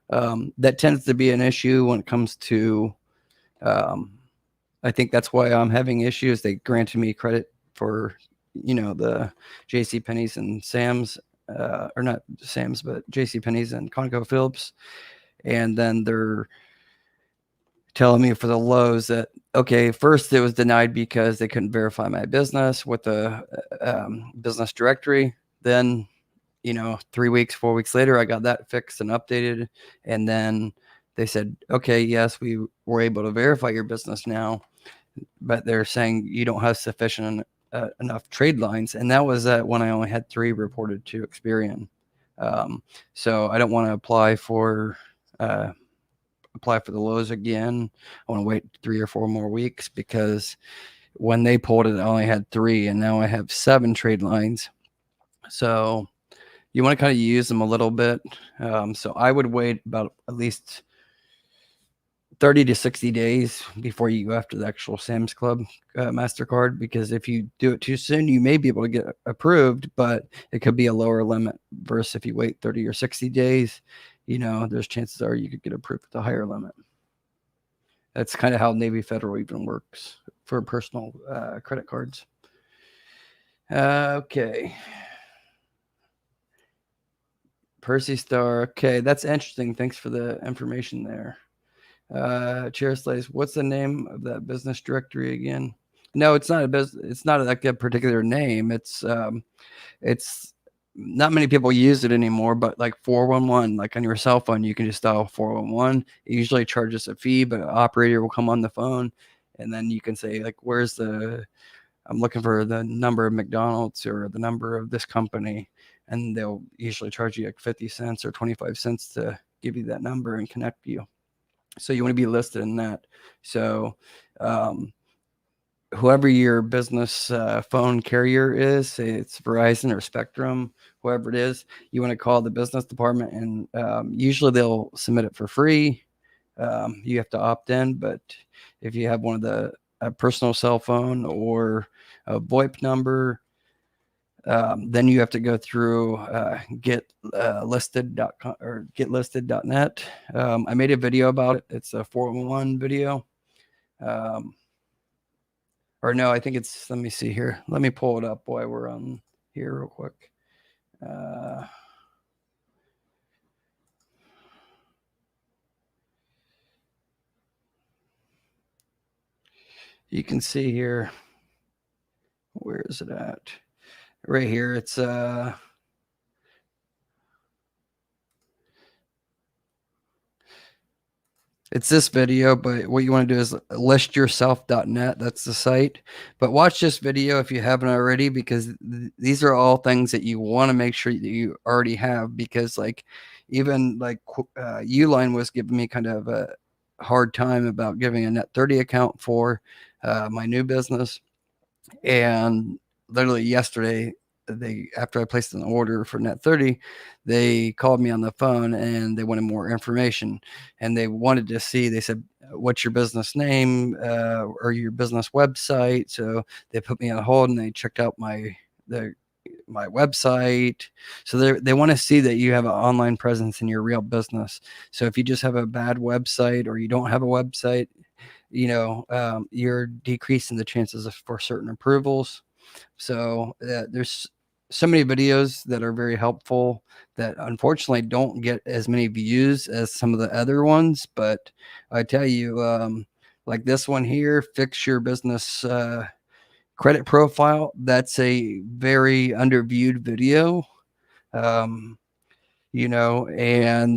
that tends to be an issue when it comes to, I think that's why I'm having issues. They granted me credit for, the JCPenney's and Sam's, or not Sam's, but JCPenney's and ConocoPhillips. And then they're telling me for the Lowe's that, okay, first it was denied because they couldn't verify my business with the business directory. Then, 3 weeks, 4 weeks later, I got that fixed and updated. And then they said, okay, yes, we were able to verify your business now, but they're saying you don't have sufficient enough trade lines. And that was when I only had 3 reported to Experian. So I don't want to apply for the Lowe's again. I want to wait 3 or 4 more weeks because when they pulled it, I only had 3, and now I have 7 trade lines. So you want to kind of use them a little bit. So I would wait about at least 30 to 60 days before you go after the actual Sam's Club MasterCard, because if you do it too soon, you may be able to get approved, but it could be a lower limit versus if you wait 30 or 60 days, there's chances are you could get approved with a higher limit. That's kind of how Navy Federal even works for personal credit cards. Okay. Percy Star. Okay, that's interesting. Thanks for the information there. Cheers, what's the name of that business directory again? No, it's not a business. It's not like a particular name. It's not many people use it anymore, but like 411, like on your cell phone, you can just dial 411. It usually charges a fee, but an operator will come on the phone, and then you can say like, I'm looking for the number of McDonald's or the number of this company, and they'll usually charge you like 50 cents or 25 cents to give you that number and connect you. So you want to be listed in that. So whoever your business phone carrier is, say it's Verizon or Spectrum, whoever it is, you want to call the business department, and usually they'll submit it for free. You have to opt in, but if you have one of the personal cell phone or a VoIP number, then you have to go through getlisted.com or getlisted.net. I made a video about it. It's a 411 video. Or no, I think it's, let me see here. Let me pull it up while we're on here real quick. You can see here. Where is it at? Right here. It's this video, but what you want to do is listyourself.net. That's the site. But watch this video if you haven't already, because these are all things that you want to make sure that you already have, because like even like Uline was giving me kind of a hard time about giving a net 30 account for my new business. And literally yesterday, after I placed an order for net 30, they called me on the phone and they wanted more information, and they wanted to see, they said, what's your business name or your business website? So they put me on hold and they checked out my website. So they want to see that you have an online presence in your real business. So if you just have a bad website or you don't have a website, you're decreasing the chances for certain approvals. So there's so many videos that are very helpful that unfortunately don't get as many views as some of the other ones. But I tell you, like this one here, fix your business credit profile. That's a very underviewed video. And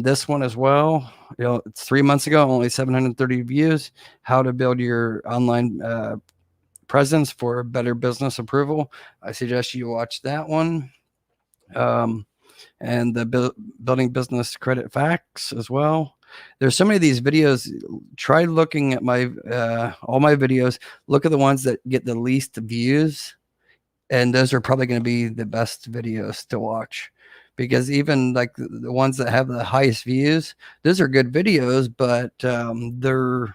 this one as well, it's 3 months ago, only 730 views, how to build your online presence for better business approval. I suggest you watch that one. And the building business credit facts as well. There's so many of these videos. Try looking at my all my videos. Look at the ones that get the least views, and those are probably going to be the best videos to watch, because even like the ones that have the highest views, those are good videos, but they're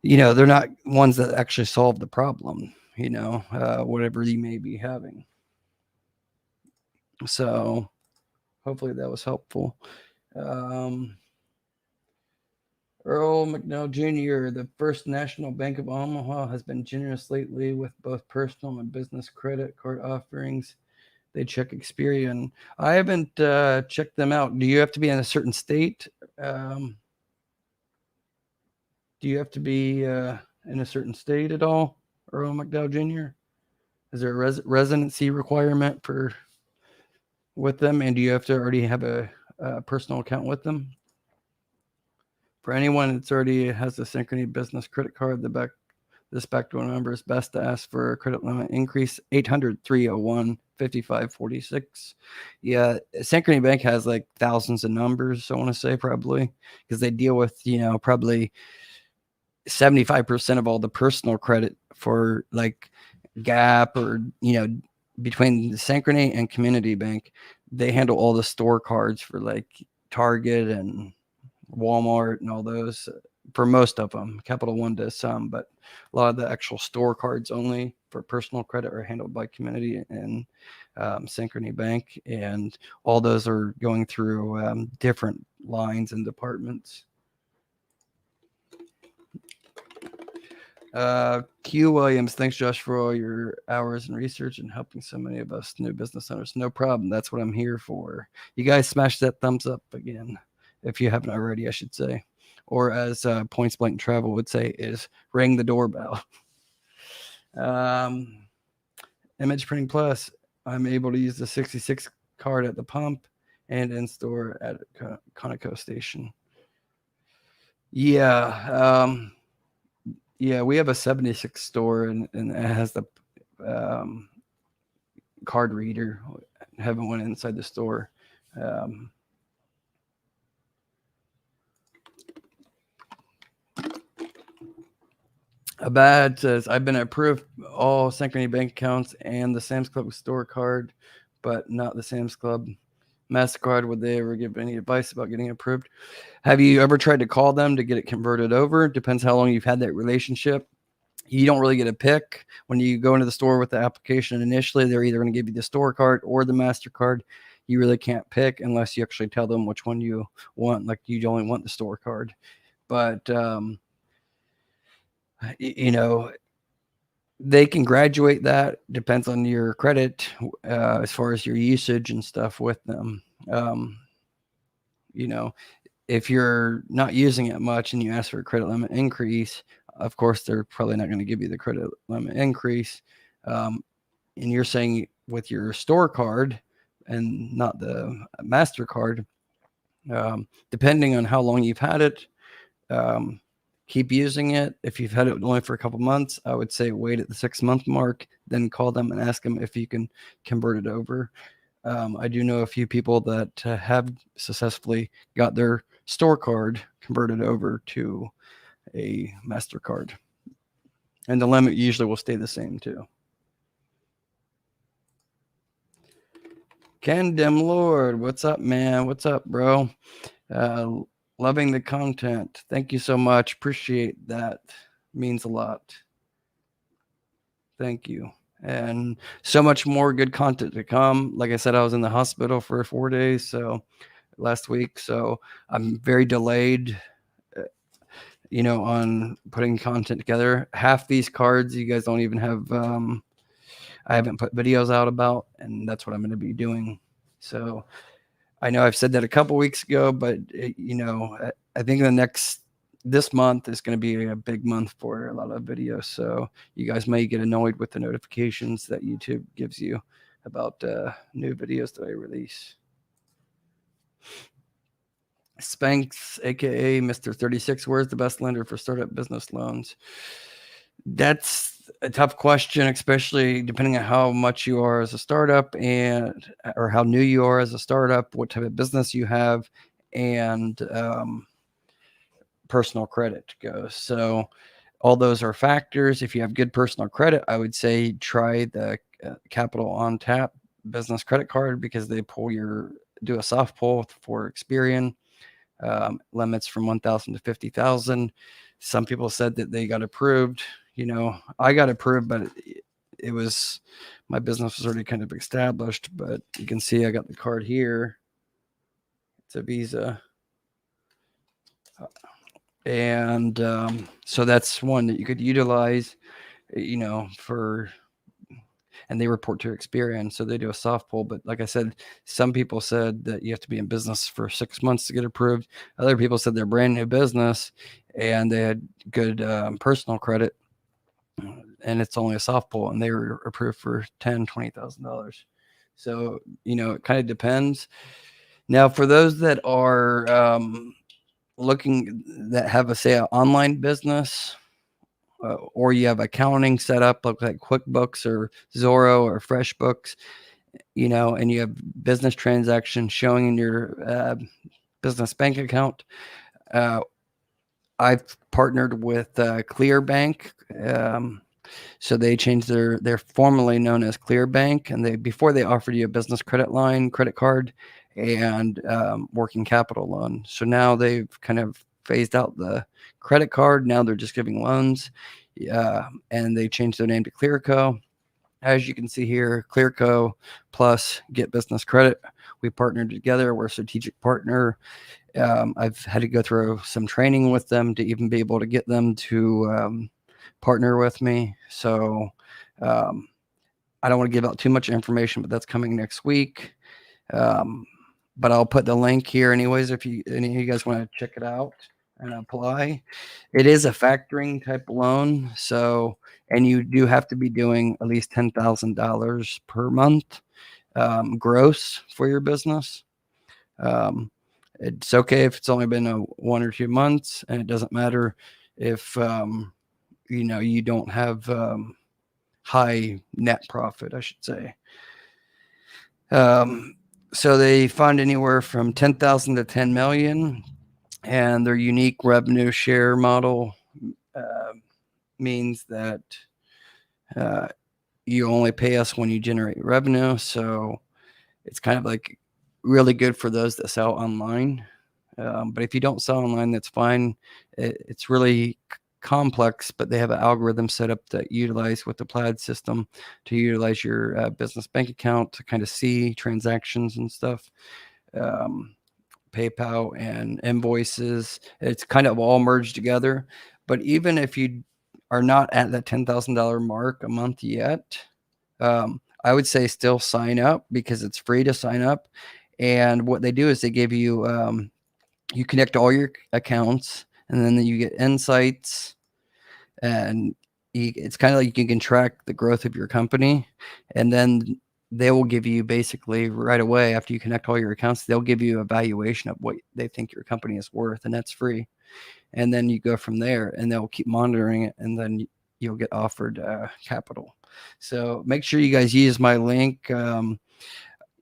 not ones that actually solve the problem, whatever you may be having. So hopefully that was helpful. Earl McNeil Jr., the First National Bank of Omaha, has been generous lately with both personal and business credit card offerings. They check Experian. I haven't checked them out. Do you have to be in a certain state? Do you have to be in a certain state at all, Earl McDowell Jr.? Is there a residency requirement with them? And do you have to already have a personal account with them? For anyone that's already has a Synchrony business credit card, this backdoor number is best to ask for a credit limit increase, 800-301-5546. Yeah, Synchrony Bank has like thousands of numbers, I want to say, probably, because they deal with, probably 75% of all the personal credit for like Gap or, between the Synchrony and Community Bank. They handle all the store cards for like Target and Walmart and all those for most of them. Capital One does some, but a lot of the actual store cards only for personal credit are handled by Community and Synchrony Bank, and all those are going through different lines and departments. Q Williams, thanks Josh for all your hours and research and helping so many of us new business owners. No problem. That's what I'm here for. You guys smash that thumbs up again, if you haven't already, I should say. Or as Points Blank Travel would say, is ring the doorbell. Image Printing Plus, I'm able to use the 66 card at the pump and in store at Conoco station. Yeah. Yeah, we have a 76 store and it has the card reader. I haven't went inside the store. Abad says, I've been approved all Synchrony bank accounts and the Sam's Club store card, but not the Sam's Club MasterCard. Would they ever give any advice about getting approved? Have you ever tried to call them to get it converted over? Depends how long you've had that relationship. You don't really get a pick when you go into the store with the application initially. They're either going to give you the store card or the MasterCard. You really can't pick unless you actually tell them which one you want. Like you only want the store card, but you know, they can graduate that. Depends on your credit as far as your usage and stuff with them. You know, if you're not using it much and you ask for a credit limit increase, of course, they're probably not going to give you the credit limit increase. And you're saying with your store card and not the MasterCard, depending on how long you've had it, keep using it. If you've had it only for a couple months, I would say wait at the 6-month mark, then call them and ask them if you can convert it over. I do know a few people that have successfully got their store card converted over to a MasterCard. And the limit usually will stay the same too. Ken Dem Lord, what's up, man? What's up, bro? Loving the content. Thank you so much. Appreciate that. Means a lot. Thank you. And so much more good content to come. Like I said, I was in the hospital for 4 days, so last week. So I'm very delayed, you know, on putting content together. Half these cards you guys don't even have, I haven't put videos out about, and that's what I'm going to be doing. So I know I've said that a couple weeks ago, but you know, I think this month is going to be a big month for a lot of videos. So you guys may get annoyed with the notifications that YouTube gives you about new videos that I release. Spanx, aka Mr. 36, where's the best lender for startup business loans? That's a tough question, especially depending on how much you are as a startup or how new you are as a startup, what type of business you have, and personal credit goes. So all those are factors. If you have good personal credit, I would say try the Capital on Tap business credit card because they do a soft pull for Experian. Limits from 1,000 to 50,000. Some people said that they got approved. You know, I got approved, but my business was already kind of established. But you can see I got the card here. It's a Visa. And so that's one that you could utilize, you know, and they report to Experian. So they do a soft pull. But like I said, some people said that you have to be in business for 6 months to get approved. Other people said they're brand new business and they had good personal credit. And it's only a soft pull, and they were approved for $10,000, $20,000. So, you know, it kind of depends. Now, for those that are that have an online business, or you have accounting set up like QuickBooks or Zorro or FreshBooks, you know, and you have business transactions showing in your business bank account. I've partnered with ClearBank. So they changed they're formerly known as ClearBank, and before they offered you a business credit line, credit card, and working capital loan. So now they've kind of phased out the credit card. Now they're just giving loans, and they changed their name to Clearco. As you can see here, Clearco plus Get Business Credit. We partnered together. We're a strategic partner. I've had to go through some training with them to even be able to get them to partner with me. So I don't want to give out too much information, but that's coming next week. But I'll put the link here anyways if any of you guys want to check it out and apply. It is a factoring type loan, so, and you do have to be doing at least $10,000 per month gross for your business. It's okay if it's only been 1 or 2 months, and it doesn't matter if you don't have high net profit, I should say. So they fund anywhere from 10,000 to 10 million, and their unique revenue share model means that you only pay us when you generate revenue. So it's kind of like really good for those that sell online. But if you don't sell online, that's fine. It's really complex, but they have an algorithm set up that utilize with the Plaid system to utilize your business bank account to kind of see transactions and stuff, PayPal and invoices. It's kind of all merged together. But even if you are not at that $10,000 mark a month yet, I would say still sign up because it's free to sign up. And what they do is they give you, you connect all your accounts, and then you get insights, and it's kind of like you can track the growth of your company. And then they will give you basically right away after you connect all your accounts, they'll give you a valuation of what they think your company is worth, and that's free. And then you go from there, and they'll keep monitoring it, and then you'll get offered capital. So make sure you guys use my link.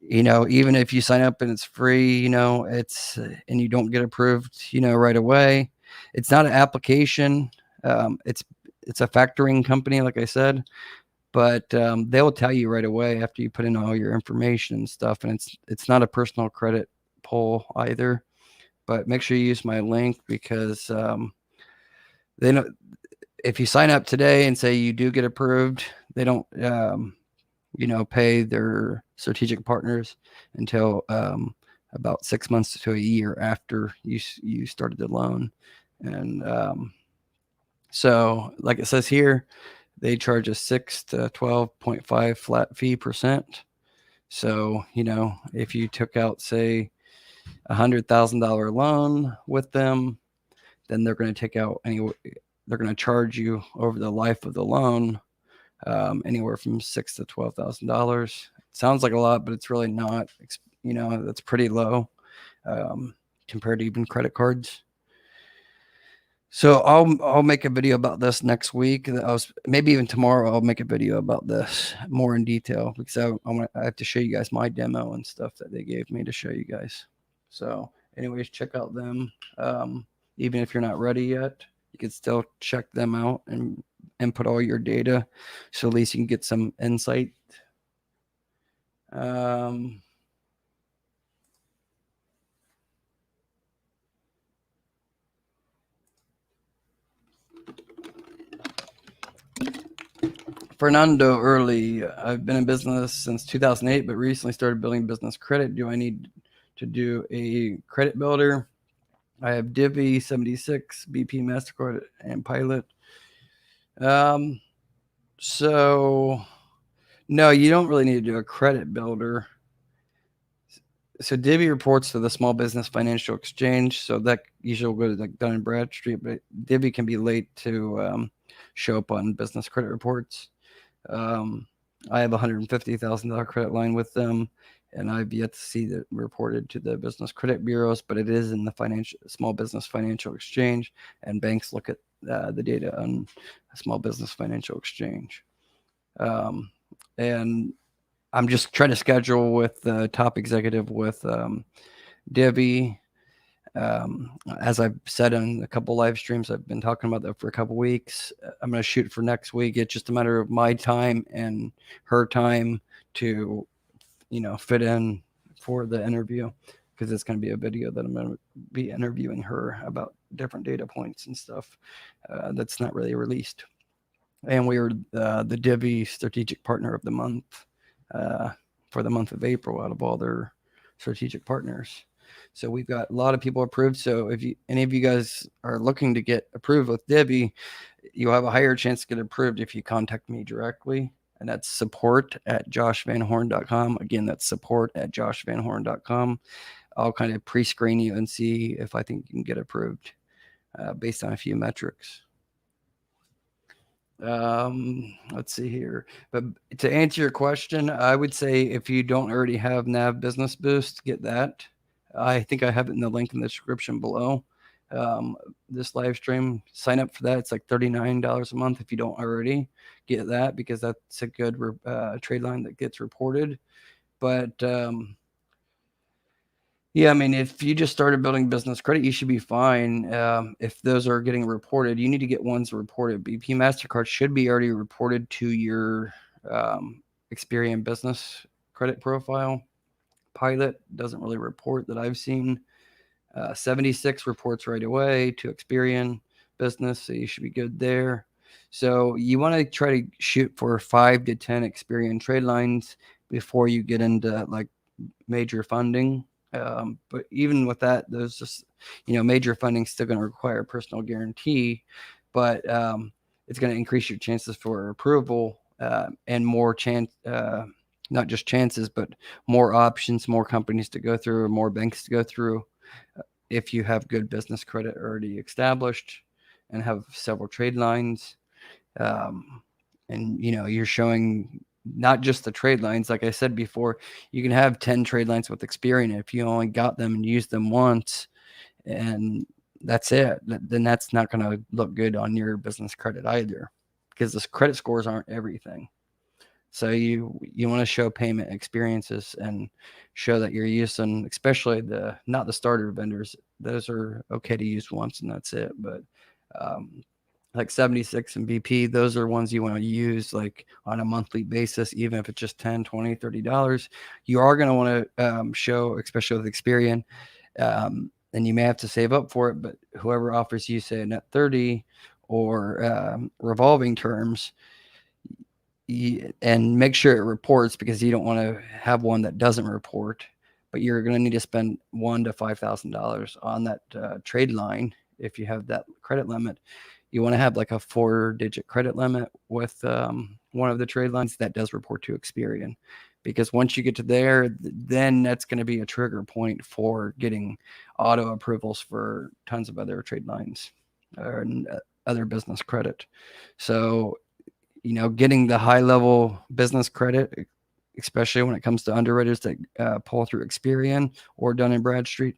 Even if you sign up and it's free, it's and you don't get approved, right away. It's not an application. It's a factoring company, like I said, but they will tell you right away after you put in all your information and stuff. And it's not a personal credit pull either. But make sure you use my link because they know if you sign up today and say you do get approved, they don't pay their strategic partners until about 6 months to a year after you started the loan. And so like it says here, they charge a 6 to 12.5 flat fee percent. So, if you took out, say, $100,000 loan with them, then they're going to take out they're going to charge you over the life of the loan anywhere from $6,000 to $12,000. Sounds like a lot, but it's really not. That's pretty low compared to even credit cards. So I'll make a video about this next week. Maybe even tomorrow I'll make a video about this more in detail because I have to show you guys my demo and stuff that they gave me to show you guys. So anyways, check out them. Even if you're not ready yet, you can still check them out and input all your data, so at least you can get some insight. Fernando Early, I've been in business since 2008, but recently started building business credit. Do I need to do a credit builder? I have Divvy, 76, BP, MasterCard, and Pilot. So no, you don't really need to do a credit builder. So Divvy reports to the Small Business Financial Exchange. So that usually will go to like Dun and Bradstreet, but Divvy can be late to show up on business credit reports. I have a $150,000 credit line with them, and I've yet to see that reported to the business credit bureaus, but it is in the Small Business Financial Exchange, and banks look at the data on Small Business Financial Exchange. And I'm just trying to schedule with the top executive with Divvy. As I've said in a couple live streams, I've been talking about that for a couple weeks. I'm going to shoot for next week. It's just a matter of my time and her time to, fit in for the interview. because it's going to be a video that I'm going to be interviewing her about different data points and stuff that's not really released. And we were the Divvy Strategic Partner of the Month for the month of April out of all their strategic partners. So we've got a lot of people approved. So if any of you guys are looking to get approved with Divvy, you'll have a higher chance to get approved if you contact me directly. And that's support@joshvanhorn.com. Again, that's support@joshvanhorn.com. I'll kind of pre-screen you and see if I think you can get approved based on a few metrics. Let's see here. But to answer your question, I would say if you don't already have Nav Business Boost, get that. I think I have it in the link in the description below. This live stream, sign up for that. It's like $39 a month if you don't already get that, because that's a good trade line that gets reported. But yeah, I mean, if you just started building business credit, you should be fine. If those are getting reported, you need to get ones reported. BP MasterCard should be already reported to your Experian business credit profile. Pilot doesn't really report that I've seen. 76 reports right away to Experian business, so you should be good there. So you want to try to shoot for 5 to 10 Experian trade lines before you get into like major funding. But even with that, there's just, major funding still going to require personal guarantee, but it's going to increase your chances for approval and more chance, not just chances, but more options, more companies to go through, more banks to go through. If you have good business credit already established and have several trade lines, and you're showing not just the trade lines. Like I said before, you can have 10 trade lines with Experian. If you only got them and used them once and that's it, then that's not going to look good on your business credit either, because the credit scores aren't everything. So you want to show payment experiences and show that you're using, especially not the starter vendors. Those are okay to use once and that's it. But like 76 and BP, those are ones you want to use like on a monthly basis, even if it's just $10, $20, $30. You are going to want to show, especially with Experian, and you may have to save up for it, but whoever offers you, say, a net 30 or revolving terms, and make sure it reports, because you don't want to have one that doesn't report, but you're going to need to spend $1,000 to $5,000 on that trade line if you have that credit limit. You want to have like a 4-digit credit limit with one of the trade lines that does report to Experian, because once you get to there, then that's going to be a trigger point for getting auto approvals for tons of other trade lines or other business credit. So, getting the high level business credit, especially when it comes to underwriters that pull through Experian or Dun and Bradstreet,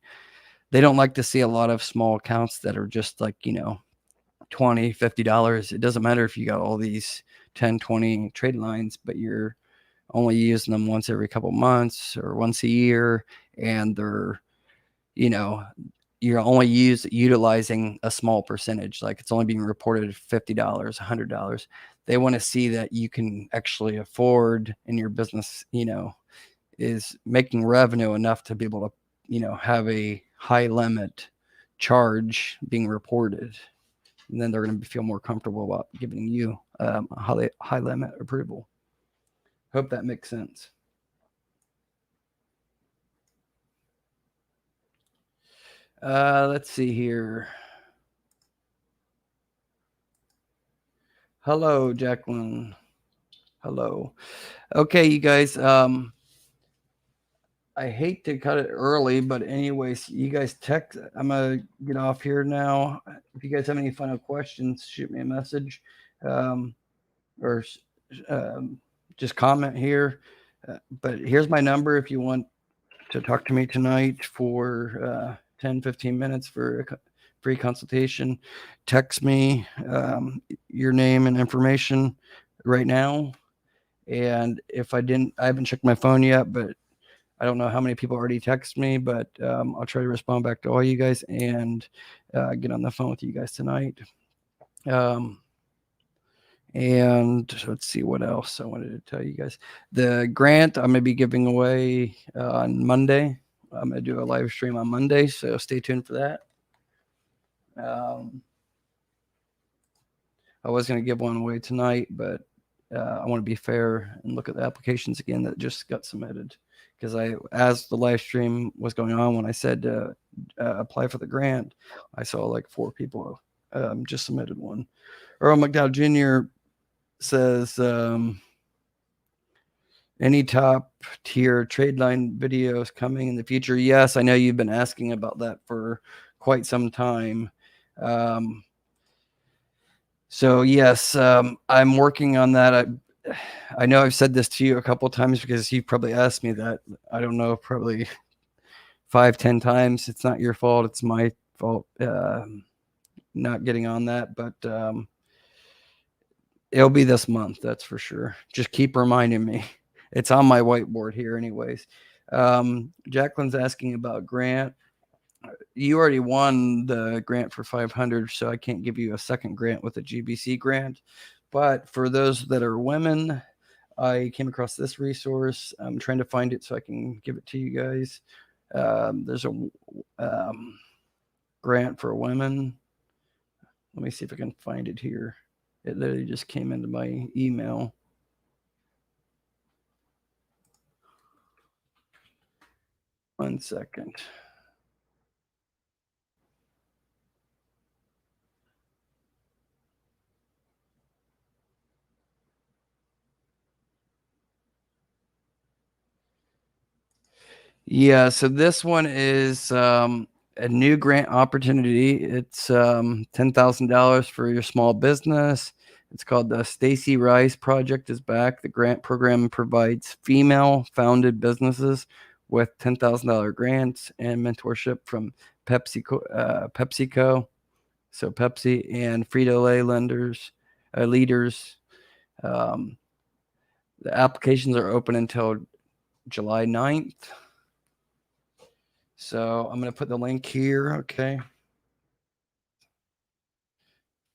they don't like to see a lot of small accounts that are just like, $20, $50. It doesn't matter if you got all these 10, 20 trade lines, but you're only using them once every couple months or once a year, and they're, you're only utilizing a small percentage. Like it's only being reported $50, $100. They want to see that you can actually afford, and your business, is making revenue enough to be able to, have a high limit charge being reported. And then they're going to feel more comfortable about giving you a high limit approval. Hope that makes sense. Let's see here. Hello, Jacqueline. Hello. Okay, you guys. I hate to cut it early, but anyways, you guys text. I'm gonna get off here now. If you guys have any final questions, shoot me a message, or just comment here. But here's my number if you want to talk to me tonight for 10, 15 minutes for a free consultation. Text me your name and information right now. And if I haven't checked my phone yet, but I don't know how many people already text me, but I'll try to respond back to all you guys and get on the phone with you guys tonight. And let's see what else I wanted to tell you guys. The grant I'm going to be giving away on Monday. I'm going to do a live stream on Monday, so stay tuned for that. I was going to give one away tonight, but I want to be fair and look at the applications again that just got submitted. Because as the live stream was going on, when I said apply for the grant, I saw like 4 people just submitted one. Earl McDowell Jr. says, any top tier tradeline videos coming in the future? Yes, I know you've been asking about that for quite some time. So yes, I'm working on that. I know I've said this to you a couple of times because you probably asked me that. I don't know, probably 5-10 times. It's not your fault. It's my fault not getting on that. But it'll be this month, that's for sure. Just keep reminding me. It's on my whiteboard here anyways. Jacqueline's asking about grant. You already won the grant for 500, so I can't give you a second grant with a GBC grant. But for those that are women, I came across this resource. I'm trying to find it so I can give it to you guys. There's a grant for women. Let me see if I can find it here. It literally just came into my email. One second. Yeah, so this one is a new grant opportunity. It's $10,000 for your small business. It's called the Stacy Rice Project is back. The grant program provides female-founded businesses with $10,000 grants and mentorship from PepsiCo, so Pepsi, and Frito-Lay leaders. The applications are open until July 9th. So I'm going to put the link here. Okay.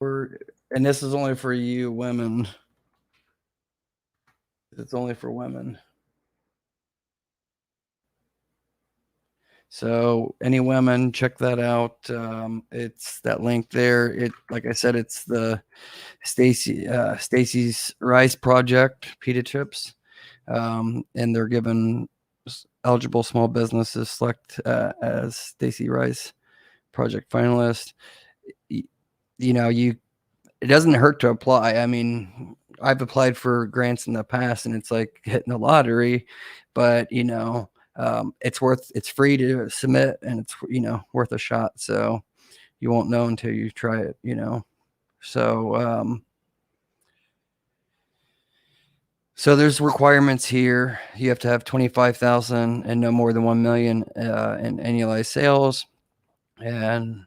And this is only for you women. It's only for women. So any women, check that out. It's that link there. It, like I said, it's the Stacy's Rice Project pita chips, and they're given eligible small businesses select as Stacy Rice Project finalist. It doesn't hurt to apply. I mean, I've applied for grants in the past and it's like hitting the lottery, but it's free to submit and it's, worth a shot. So you won't know until you try it, So, so there's requirements here. You have to have 25,000 and no more than 1 million in annualized sales, and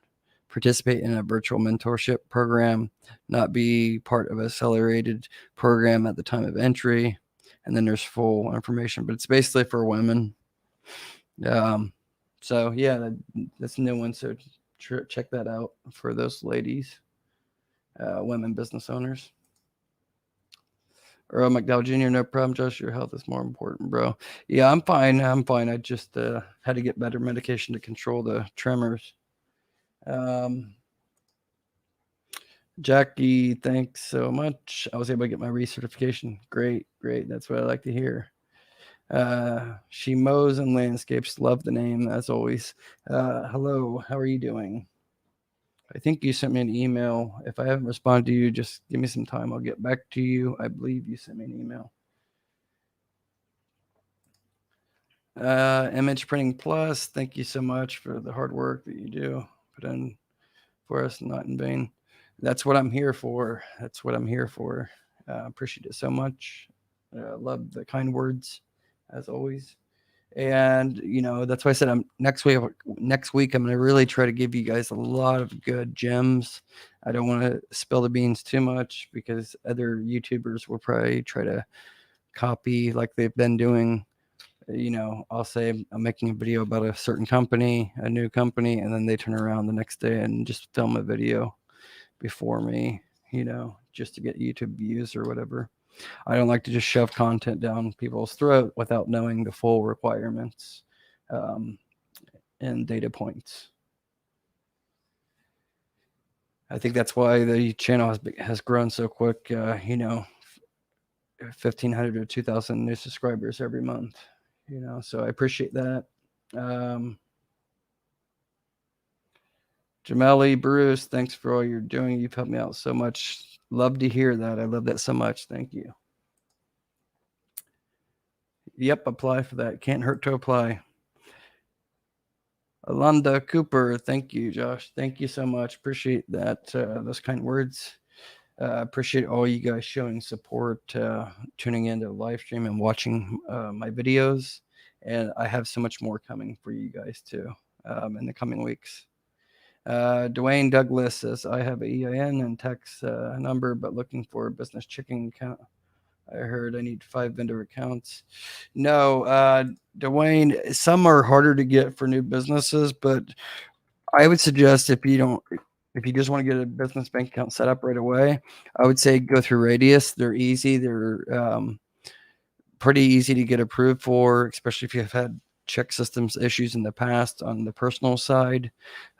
participate in a virtual mentorship program, not be part of an accelerated program at the time of entry. And then there's full information, but it's basically for women. So yeah, that's a new one. So check that out for those ladies, women business owners. Earl McDowell Jr., no problem, Josh. Your health is more important, bro. Yeah, I'm fine. I just had to get better medication to control the tremors. Jackie, thanks so much. I was able to get my recertification. Great. That's what I like to hear. She mows and landscapes. Love the name as always. Hello, how are you doing? I think you sent me an email. If I haven't responded to you, just give me some time. I'll get back to you. I believe you sent me an email. Image Printing Plus, thank you so much for the hard work that you do. Put in for us, not in vain. That's what I'm here for. Appreciate it so much. Love the kind words as always. And that's why I said next week I'm going to really try to give you guys a lot of good gems. I don't want to spill the beans too much because other YouTubers will probably try to copy like they've been doing. I'll say I'm making a video about a certain company, a new company, and then they turn around the next day and just film a video before me, just to get YouTube views or whatever. I don't like to just shove content down people's throat without knowing the full requirements. in data points. I think that's why the channel has grown so quick. 1,500 to 2,000 new subscribers every month. So I appreciate that. Jamali, Bruce, thanks for all you're doing. You've helped me out so much. Love to hear that. I love that so much. Thank you. Yep, apply for that. Can't hurt to apply. Alonda Cooper, thank you, Josh. Thank you so much. Appreciate that. Those kind words. Appreciate all you guys showing support, tuning into the live stream and watching my videos. And I have so much more coming for you guys too in the coming weeks. Dwayne Douglas says, I have an EIN and tax number, but looking for a business checking account. I heard I need 5 vendor accounts. No, Dwayne, some are harder to get for new businesses, but I would suggest if you just want to get a business bank account set up right away, I would say go through Radius. They're easy. They're pretty easy to get approved for, especially if you've had check systems issues in the past on the personal side.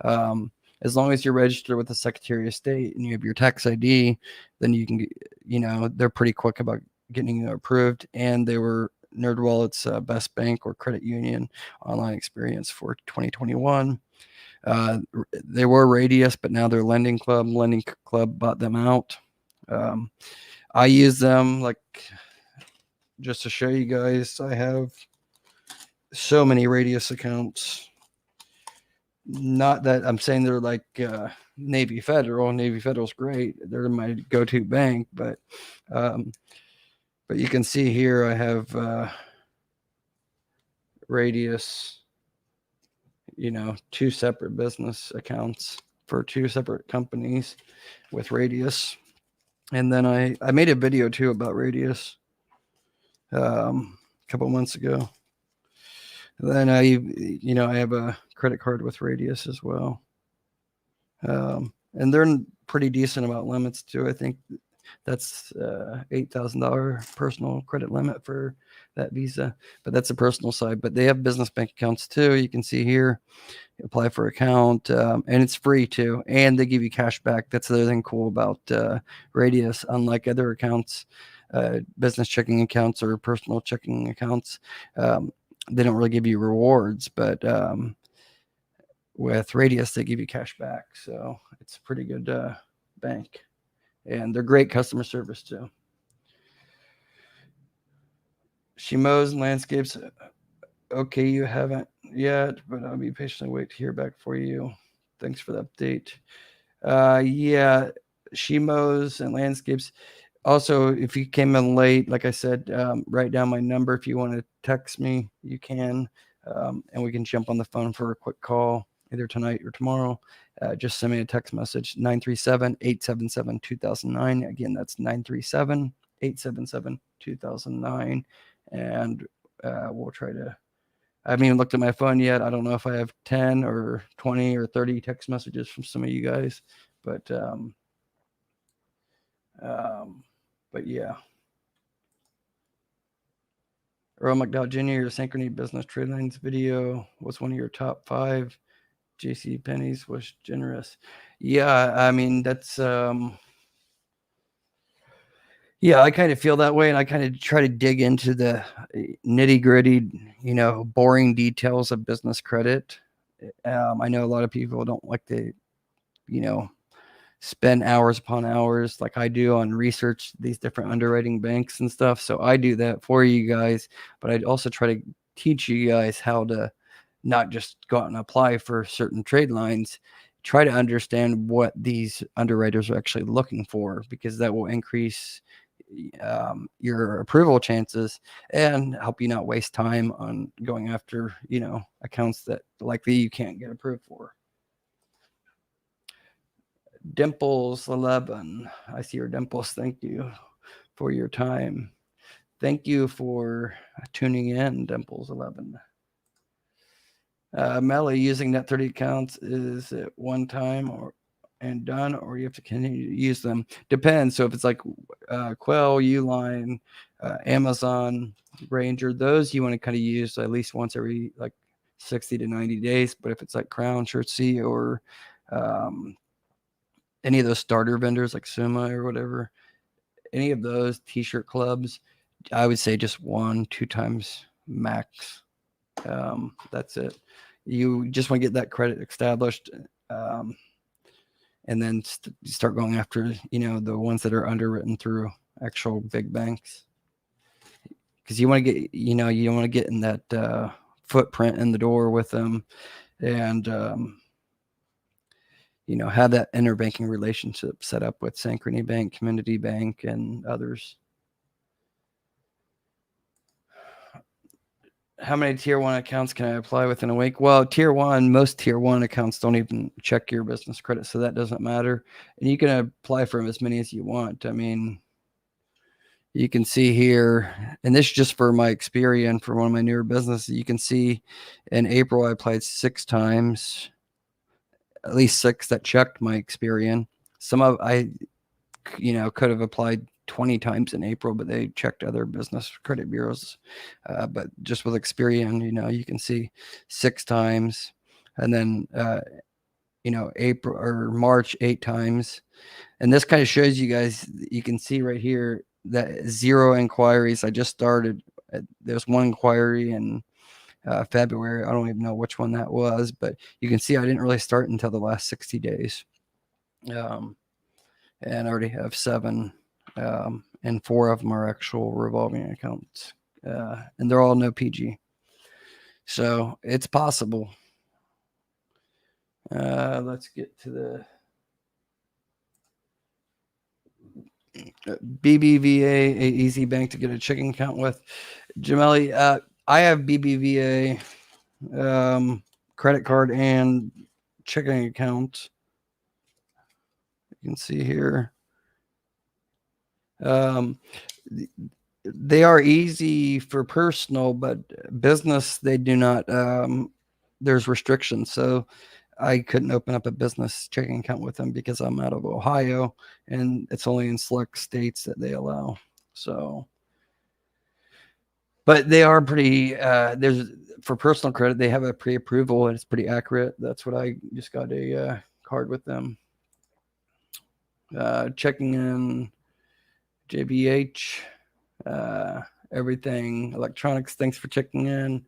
As long as you're registered with the Secretary of State and you have your tax ID, then you can, they're pretty quick about getting you approved. And they were NerdWallet's best bank or credit union online experience for 2021. They were Radius, but now they're Lending Club. Lending Club bought them out. I use them just to show you guys. I have so many Radius accounts. Not that I'm saying they're like Navy Federal. Navy Federal's great. They're my go-to bank, but you can see here I have Radius, 2 separate business accounts for 2 separate companies with Radius. And then I made a video too about Radius a couple months ago. And then I have a credit card with Radius as well. And they're pretty decent about limits too. I think that's $8,000 personal credit limit for that Visa, but that's the personal side. But they have business bank accounts too. You can see here, you apply for account, and it's free too. And they give you cash back. That's the other thing cool about Radius. Unlike other accounts, business checking accounts or personal checking accounts, they don't really give you rewards, but with Radius, they give you cash back. So it's a pretty good bank. And they're great customer service too. She mows and landscapes. Okay, you haven't yet, but I'll be patiently wait to hear back for you. Thanks for the update. Yeah, she mows and landscapes. Also, if you came in late, like I said, write down my number. If you want to text me, you can, and we can jump on the phone for a quick call either tonight or tomorrow. Just send me a text message, 937-877-2009. Again, that's 937-877-2009. And we'll try to, I haven't even looked at my phone yet. I don't know if I have 10 or 20 or 30 text messages from some of you guys, but yeah. Earl McDowell Jr., your Synchrony Business Tradelines video was one of your top 5. JC Penney's was generous. Yeah, I mean, that's yeah, I kind of feel that way, and I kind of try to dig into the nitty-gritty, boring details of business credit. I know a lot of people don't like to, spend hours upon hours like I do on research these different underwriting banks and stuff. So I do that for you guys, but I'd also try to teach you guys how to not just go out and apply for certain trade lines. Try to understand what these underwriters are actually looking for, because that will increase your approval chances and help you not waste time on going after, accounts that likely you can't get approved for. Dimples 11. I see your Dimples. Thank you for your time. Thank you for tuning in, Dimples 11. Melly, using net 30 accounts, is it one time and done, or you have to continue to use them? Depends. So if it's like Quell, Uline, Amazon, Ranger, those you want to kind of use at least once every 60 to 90 days. But if it's like Crown, Shirtsy, or any of those starter vendors like Suma or whatever, any of those t-shirt clubs, I would say just 1-2 times max. That's it. You just want to get that credit established, and then start going after, the ones that are underwritten through actual big banks, because you want to get, you don't want to get in that footprint in the door with them, and have that interbanking relationship set up with Synchrony Bank, Community Bank, and others. How many tier 1 accounts can I apply within a week? Well, most tier 1 accounts don't even check your business credit, so that doesn't matter. And you can apply for as many as you want. I mean, you can see here, and this is just for my Experian, for one of my newer businesses. You can see in April I applied 6 times, at least 6 that checked my Experian. Some of I could have applied 20 times in April, but they checked other business credit bureaus. But just with Experian, you can see 6 times, and then April or March 8 times. And this kind of shows you guys, you can see right here that 0 inquiries. I just started. There's 1 inquiry in February. I don't even know which one that was, but you can see I didn't really start until the last 60 days. And I already have 7, and 4 of them are actual revolving accounts, and they're all no PG. So it's possible. Let's get to the BBVA, a easy bank to get a checking account with. Jameli, I have BBVA credit card and checking account. You can see here. They are easy for personal, but business, they do not. There's restrictions. So I couldn't open up a business checking account with them because I'm out of Ohio, and it's only in select states that they allow. So, but they are pretty, for personal credit, they have a pre-approval and it's pretty accurate. That's what I just got a card with them. Checking in JBH, everything electronics. Thanks for checking in.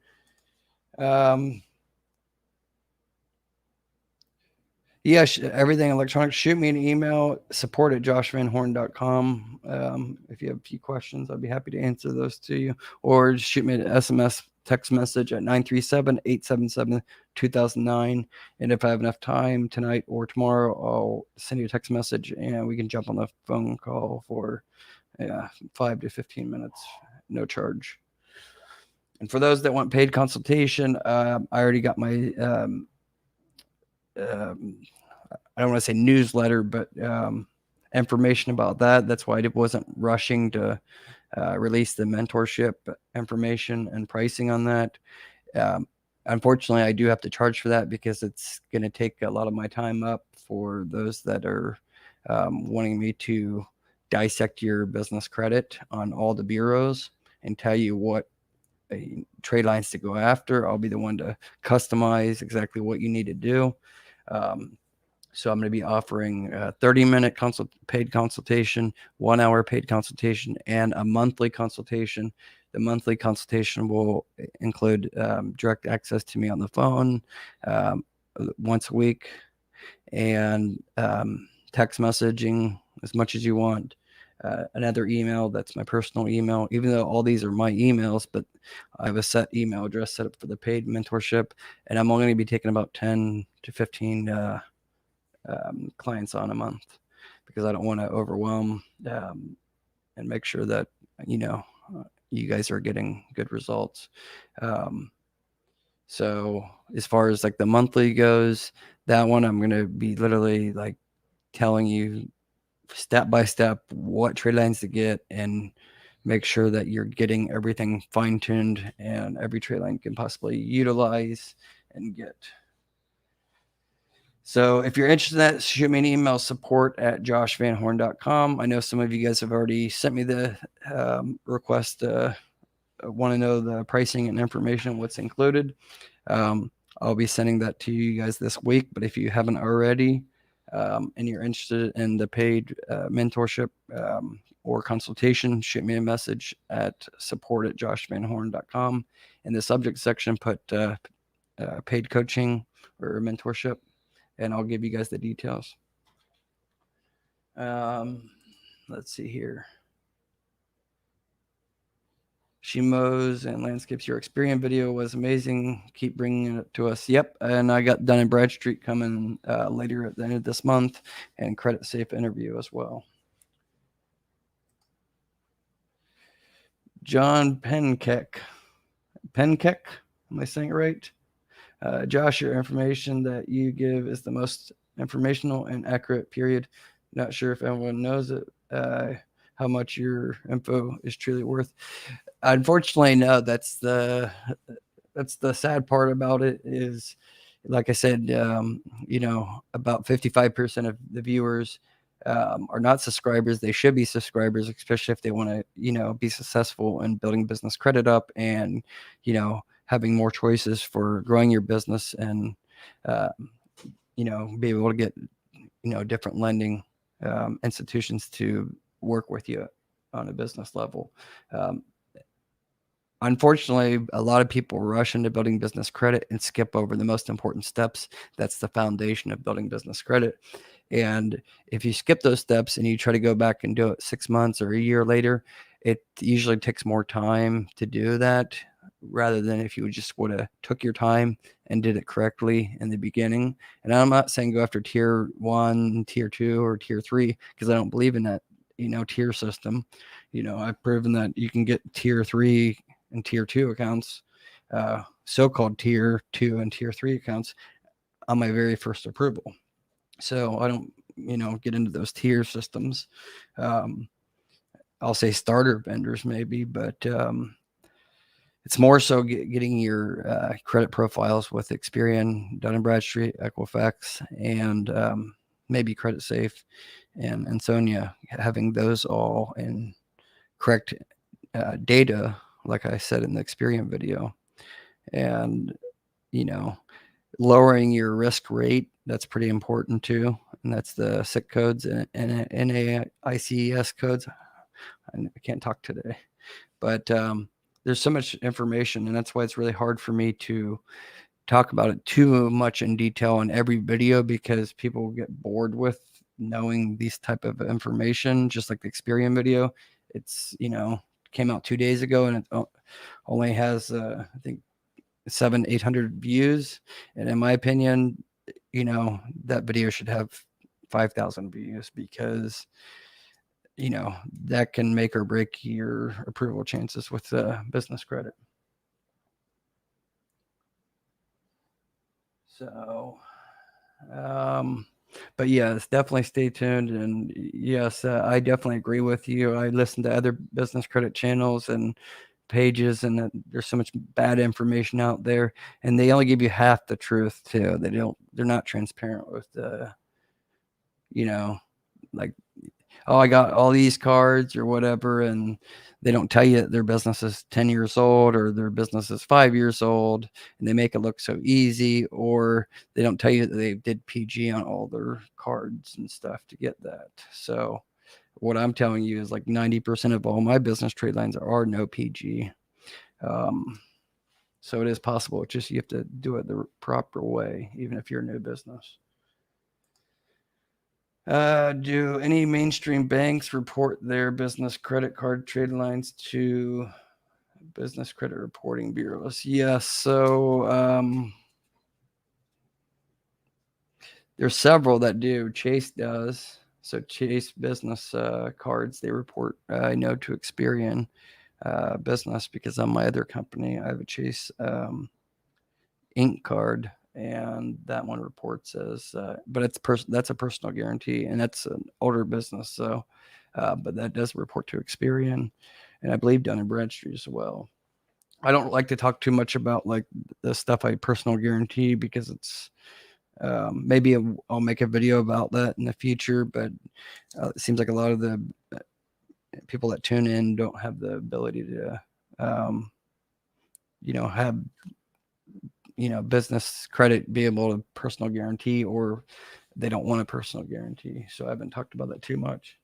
Yes, everything electronics. Shoot me an email, support@joshvanhorn.com. If you have a few questions, I'd be happy to answer those to you. Or just shoot me an SMS text message at 937-877-2009. And if I have enough time tonight or tomorrow, I'll send you a text message and we can jump on the phone call for 5 to 15 minutes, no charge. And for those that want paid consultation, I already got my I don't want to say newsletter, but information about that. That's why I wasn't rushing to release the mentorship information and pricing on that. Unfortunately, I do have to charge for that because it's going to take a lot of my time up for those that are wanting me to dissect your business credit on all the bureaus and tell you what trade lines to go after. I'll be the one to customize exactly what you need to do. So I'm going to be offering a 30-minute paid consultation, 1-hour paid consultation, and a monthly consultation. The monthly consultation will include direct access to me on the phone once a week, and text messaging as much as you want. Another email, that's my personal email, even though all these are my emails, but I have a set email address set up for the paid mentorship, and I'm only going to be taking about 10 to 15 clients on a month because I don't want to overwhelm and make sure that, you guys are getting good results. So as far as like the monthly goes, that one, I'm going to be literally like telling you step by step what trade lines to get and make sure that you're getting everything fine-tuned and every trade line you can possibly utilize and get. So if you're interested in that, shoot me an email, support@joshvanhorn.com. I know some of you guys have already sent me the request to want to know the pricing and information, what's included, I'll be sending that to you guys this week. But if you haven't already, and you're interested in the paid mentorship or consultation, shoot me a message at support@joshvanhorn.com. In the subject section, put paid coaching or mentorship, and I'll give you guys the details. Let's see here. She mows and landscapes. Your Experian video was amazing. Keep bringing it to us. Yep. And I got Dun and Bradstreet coming later at the end of this month, and Creditsafe interview as well. John Penkeck. Penkeck? Am I saying it right? Josh, your information that you give is the most informational and accurate, period. Not sure if everyone knows it, how much your info is truly worth. Unfortunately, no. That's the sad part about it is, like I said, about 55% of the viewers are not subscribers. They should be subscribers, especially if they want to, be successful in building business credit up and, having more choices for growing your business and, be able to get, different lending institutions to work with you on a business level. Unfortunately, a lot of people rush into building business credit and skip over the most important steps. That's the foundation of building business credit. And if you skip those steps and you try to go back and do it 6 months or a year later, it usually takes more time to do that rather than if you just would have took your time and did it correctly in the beginning. And I'm not saying go after tier 1, tier 2, or tier 3, because I don't believe in that, tier system. I've proven that you can get tier 3 and tier 2 accounts, so-called tier 2 and tier 3 accounts on my very first approval. So I don't, get into those tier systems. I'll say starter vendors maybe, but it's more so getting your credit profiles with Experian, Dun and Bradstreet, Equifax, and maybe Creditsafe and Sonia, having those all in correct data, like I said in the Experian video, and lowering your risk rate. That's pretty important too, and that's the SIC codes and NAICS codes. I can't talk today, but there's so much information, and that's why it's really hard for me to talk about it too much in detail in every video, because people get bored with knowing these type of information. Just like the Experian video, it's came out 2 days ago, and it only has I think 700-800 views, and in my opinion, that video should have 5,000 views, because that can make or break your approval chances with business credit. So but yes, definitely stay tuned. And yes, I definitely agree with you. I listen to other business credit channels and pages, and there's so much bad information out there, and they only give you half the truth too. They're not transparent with the, like, oh, I got all these cards or whatever, and they don't tell you that their business is 10 years old or their business is 5 years old, and they make it look so easy, or they don't tell you that they did PG on all their cards and stuff to get that. So what I'm telling you is like 90% of all my business trade lines are no PG. So it is possible. It's just you have to do it the proper way, even if you're a new business. Do any mainstream banks report their business credit card trade lines to business credit reporting bureaus? Yes. So there's several that do. Chase does. So Chase business cards, they report, I know, to Experian Business, because on my other company, I have a Chase Inc. card, and that one reports as, but that's a personal guarantee, and that's an older business. So, but that does report to Experian, and I believe Dun and Bradstreet as well. I don't like to talk too much about like the stuff I personal guarantee, because it's, maybe I'll make a video about that in the future, but it seems like a lot of the people that tune in don't have the ability to have, business credit be able to personal guarantee, or they don't want a personal guarantee. So I haven't talked about that too much.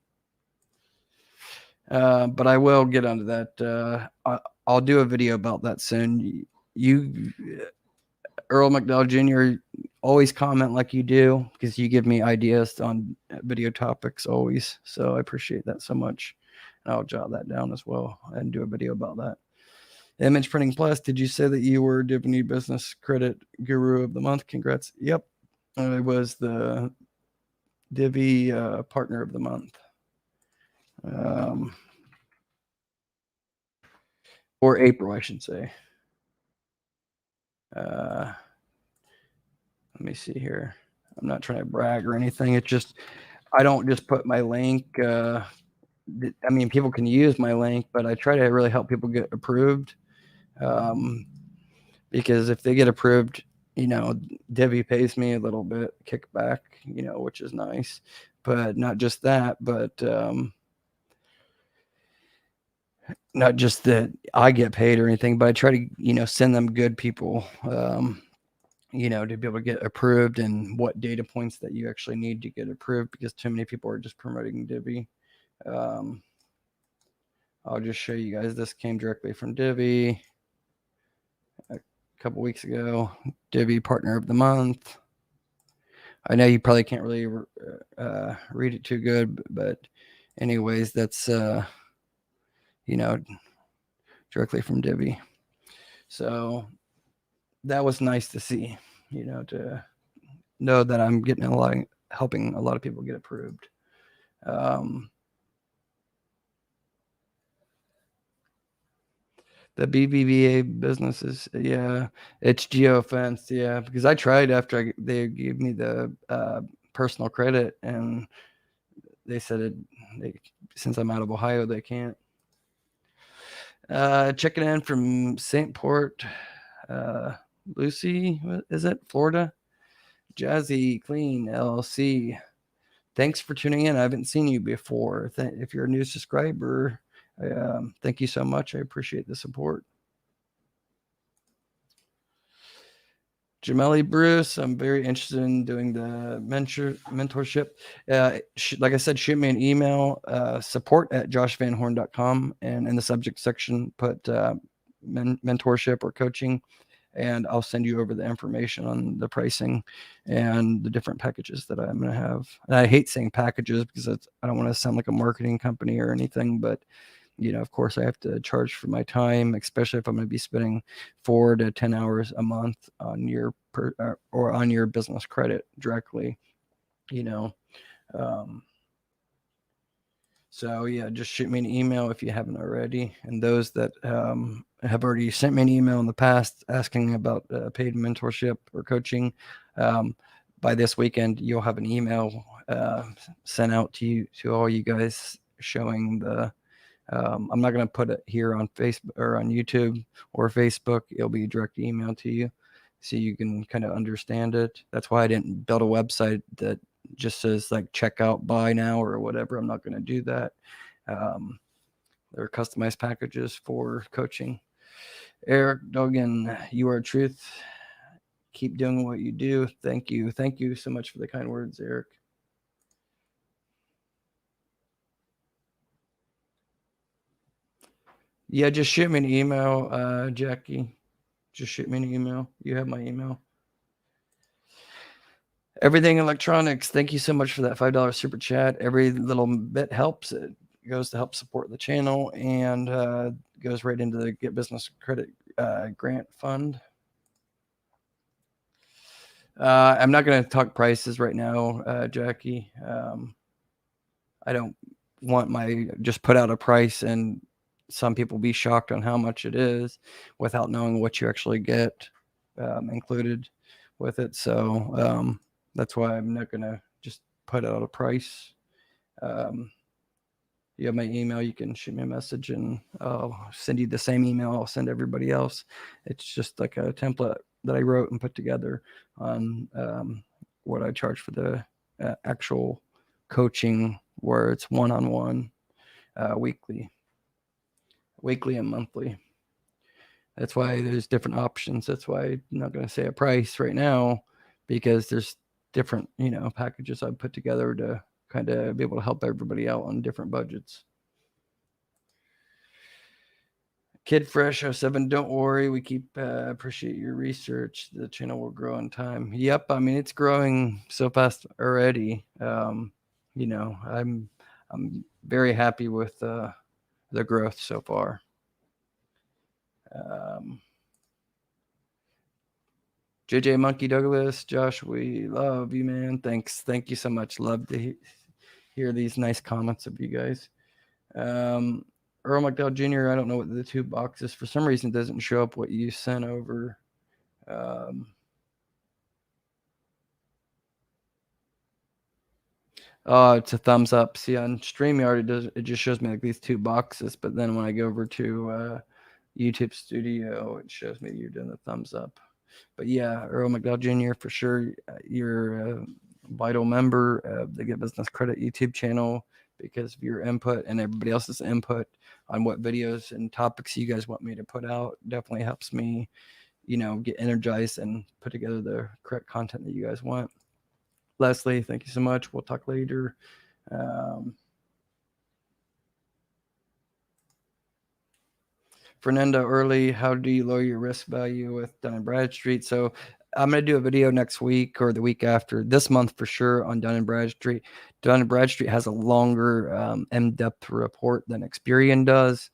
But I will get onto that. I'll do a video about that soon. You, Earl McDowell Jr., always comment like you do, because you give me ideas on video topics always. So I appreciate that so much. And I'll jot that down as well and do a video about that. Image Printing Plus, did you say that you were Divinity Business Credit Guru of the Month? Congrats. Yep. I was the Divi Partner of the Month. Or April, I should say. Let me see here. I'm not trying to brag or anything. It's just, I don't just put my link. People can use my link, but I try to really help people get approved. Because if they get approved, Divi pays me a little bit kickback, which is nice. But not just that, but not just that I get paid or anything, but I try to, send them good people, to be able to get approved, and what data points that you actually need to get approved, because too many people are just promoting Divi. I'll just show you guys. This came directly from Divi a couple weeks ago. Divi Partner of the Month. I know you probably can't really read it too good, but anyways, that's directly from Divi. So that was nice to see, to know that I'm getting helping a lot of people get approved. The BBVA businesses, yeah, it's geofenced, yeah, because I tried after they gave me the personal credit, and they said since I'm out of Ohio, they can't. Checking in from St. Port, Lucy, what is it, Florida? Jazzy Clean LLC. Thanks for tuning in. I haven't seen you before. If you're a new subscriber, thank you so much. I appreciate the support. Jameli Bruce, I'm very interested in doing the mentorship. Like I said, shoot me an email, support@joshvanhorn.com, and in the subject section, put mentorship or coaching, and I'll send you over the information on the pricing and the different packages that I'm going to have. And I hate saying packages because I don't want to sound like a marketing company or anything, but of course I have to charge for my time, especially if I'm going to be spending 4 to 10 hours a month on your or on your business credit directly, so yeah, just shoot me an email if you haven't already. And those that have already sent me an email in the past asking about paid mentorship or coaching, by this weekend, you'll have an email sent out to all you guys showing the, I'm not going to put it here on Facebook or on YouTube or Facebook. It'll be a direct email to you so you can kind of understand it. That's why I didn't build a website that just says like check out, buy now or whatever. I'm not going to do that. There are customized packages for coaching. Eric Dogan, you are truth. Keep doing what you do. Thank you. Thank you so much for the kind words, Eric. Yeah, just shoot me an email, Jackie. Just shoot me an email. You have my email. Everything Electronics, thank you so much for that $5 super chat. Every little bit helps. It goes to help support the channel, and goes right into the Get Business Credit Grant Fund. I'm not going to talk prices right now, Jackie. I don't want just put out a price and some people be shocked on how much it is without knowing what you actually get included with it. So that's why I'm not going to just put out a price. You have my email. You can shoot me a message and I'll send you the same email I'll send everybody else. It's just like a template that I wrote and put together on what I charge for the actual coaching, where it's one-on-one, weekly and monthly. That's why there's different options. That's why I'm not going to say a price right now, because there's different, packages I've put together to kind of be able to help everybody out on different budgets. Kid Fresh 07, don't worry. We keep appreciate your research. The channel will grow in time. Yep, I mean it's growing so fast already. I'm very happy with the growth so far. JJ Monkey Douglas, Josh, we love you, man. Thanks. Thank you so much. Love to hear these nice comments of you guys. Earl McDowell Jr., I don't know what the 2 boxes. For some reason, it doesn't show up what you sent over. Oh, it's a thumbs up. See, on StreamYard, it just shows me like these 2 boxes. But then when I go over to YouTube Studio, it shows me you're doing the thumbs up. But yeah, Earl McDowell Jr., for sure, you're a vital member of the Get Business Credit YouTube channel because of your input and everybody else's input on what videos and topics you guys want me to put out. Definitely helps me, get energized and put together the correct content that you guys want. Leslie, thank you so much. We'll talk later. Fernando Early, how do you lower your risk value with Dun and Bradstreet? So I'm going to do a video next week or the week after, this month for sure, on Dun and Bradstreet. Dun and Bradstreet has a longer in-depth report than Experian does.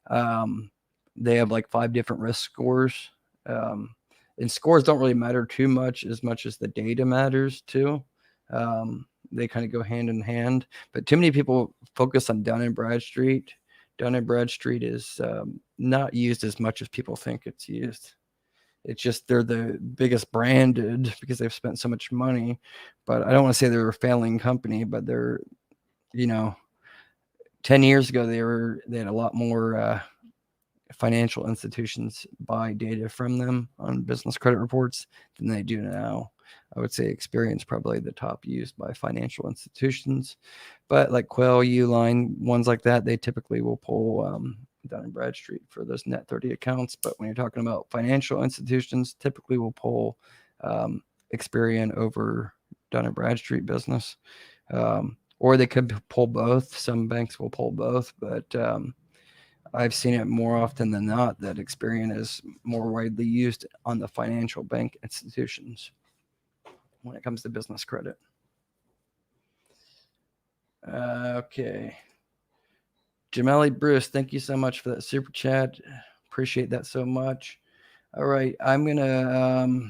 They have like 5 different risk scores. And scores don't really matter too much as the data matters too. They kind of go hand in hand. But too many people focus on Dun and Bradstreet. Dun and Bradstreet is not used as much as people think it's used. It's just they're the biggest branded because they've spent so much money. But I don't want to say they're a failing company, but they're, 10 years ago they had a lot more financial institutions buy data from them on business credit reports than they do now. I would say Experian's probably the top used by financial institutions, but like Quail, Uline, ones like that, they typically will pull Dun and Bradstreet for those net 30 accounts. But when you're talking about financial institutions, typically will pull Experian over Dun and Bradstreet business, or they could pull both. Some banks will pull both, but I've seen it more often than not that Experian is more widely used on the financial bank institutions when it comes to business credit. Okay. Jamali Bruce, thank you so much for that super chat. Appreciate that so much. All right, I'm going to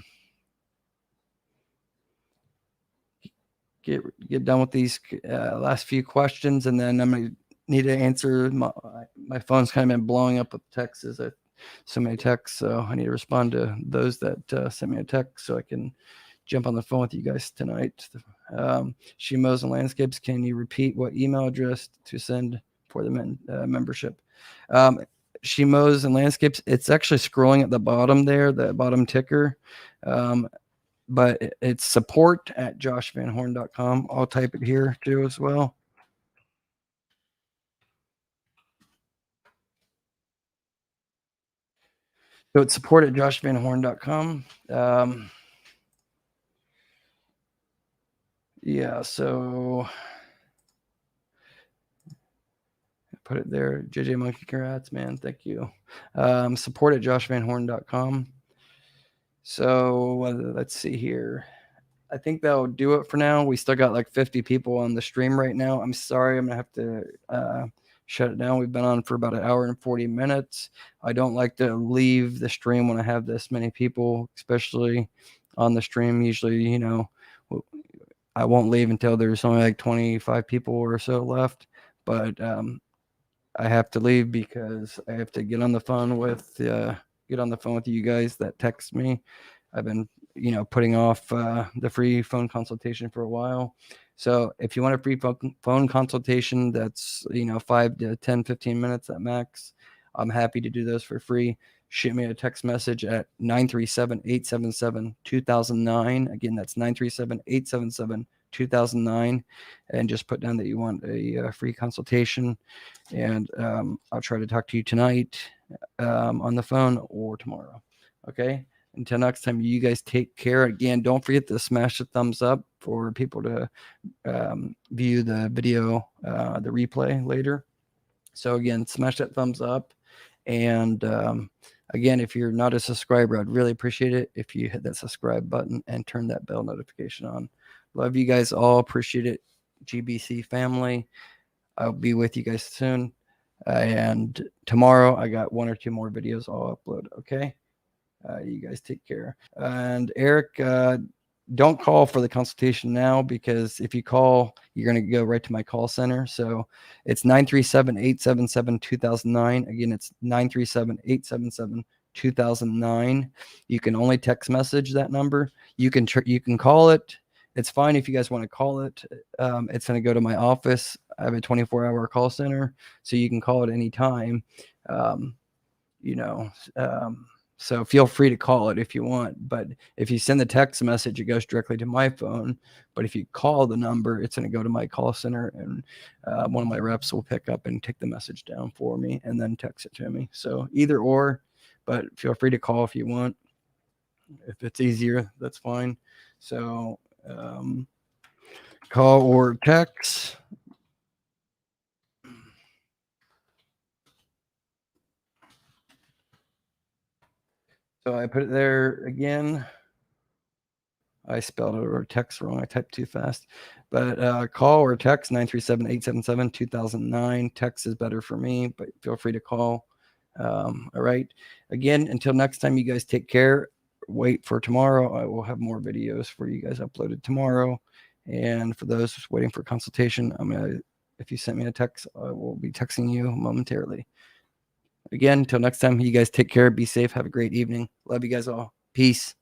get done with these last few questions, and then I'm going to need to answer. My phone's kind of been blowing up with texts. So many texts, so I need to respond to those that sent me a text so I can jump on the phone with you guys tonight. She Mows and Landscapes, can you repeat what email address to send for the membership? She Mows and Landscapes, it's actually scrolling at the bottom there, the bottom ticker. But it's support@joshvanhorn.com. I'll type it here too as well. So it's support@joshvanhorn.com. Yeah, so put it there. JJ Monkey, congrats, man. Thank you. Support@joshvanhorn.com. So let's see here. I think that'll do it for now. We still got like 50 people on the stream right now. I'm sorry. I'm going to have to shut it down. We've been on for about 1 hour and 40 minutes. I don't like to leave the stream when I have this many people, especially on the stream. Usually, I won't leave until there's only like 25 people or so left. But I have to leave because I have to get on the phone with you guys that text me. I've been, putting off the free phone consultation for a while. So if you want a free phone consultation, that's, 5 to 10, 15 minutes at max. I'm happy to do those for free. Shoot me a text message at 937-877-2009. Again, that's 937-877-2009. And just put down that you want a free consultation. And I'll try to talk to you tonight on the phone or tomorrow. Okay. Until next time, you guys take care. Again, don't forget to smash the thumbs up for people to view the video, the replay later. So again, smash that thumbs up. And again, if you're not a subscriber, I'd really appreciate it if you hit that subscribe button and turn that bell notification on. Love you guys all. Appreciate it. GBC family. I'll be with you guys soon. And tomorrow I got 1 or 2 more videos I'll upload. Okay. You guys take care. And Eric, don't call for the consultation now, because if you call, you're going to go right to my call center. So it's 937-877-2009. Again, it's 937-877-2009. You can only text message that number. You can call it. It's fine if you guys want to call it. It's going to go to my office. I have a 24-hour call center, so you can call it anytime. So feel free to call it if you want. But if you send the text message, it goes directly to my phone. But if you call the number, it's going to go to my call center, and one of my reps will pick up and take the message down for me and then text it to me. So either or, but feel free to call if you want. If it's easier, that's fine. So call or text. So I put it there again. I spelled it or text wrong. I typed too fast. But call or text 937-877-2009. Text is better for me, but feel free to call. All right. Again, until next time, you guys take care. Wait for tomorrow. I will have more videos for you guys uploaded tomorrow. And for those waiting for consultation, if you sent me a text, I will be texting you momentarily. Again, until next time, you guys take care. Be safe. Have a great evening. Love you guys all. Peace.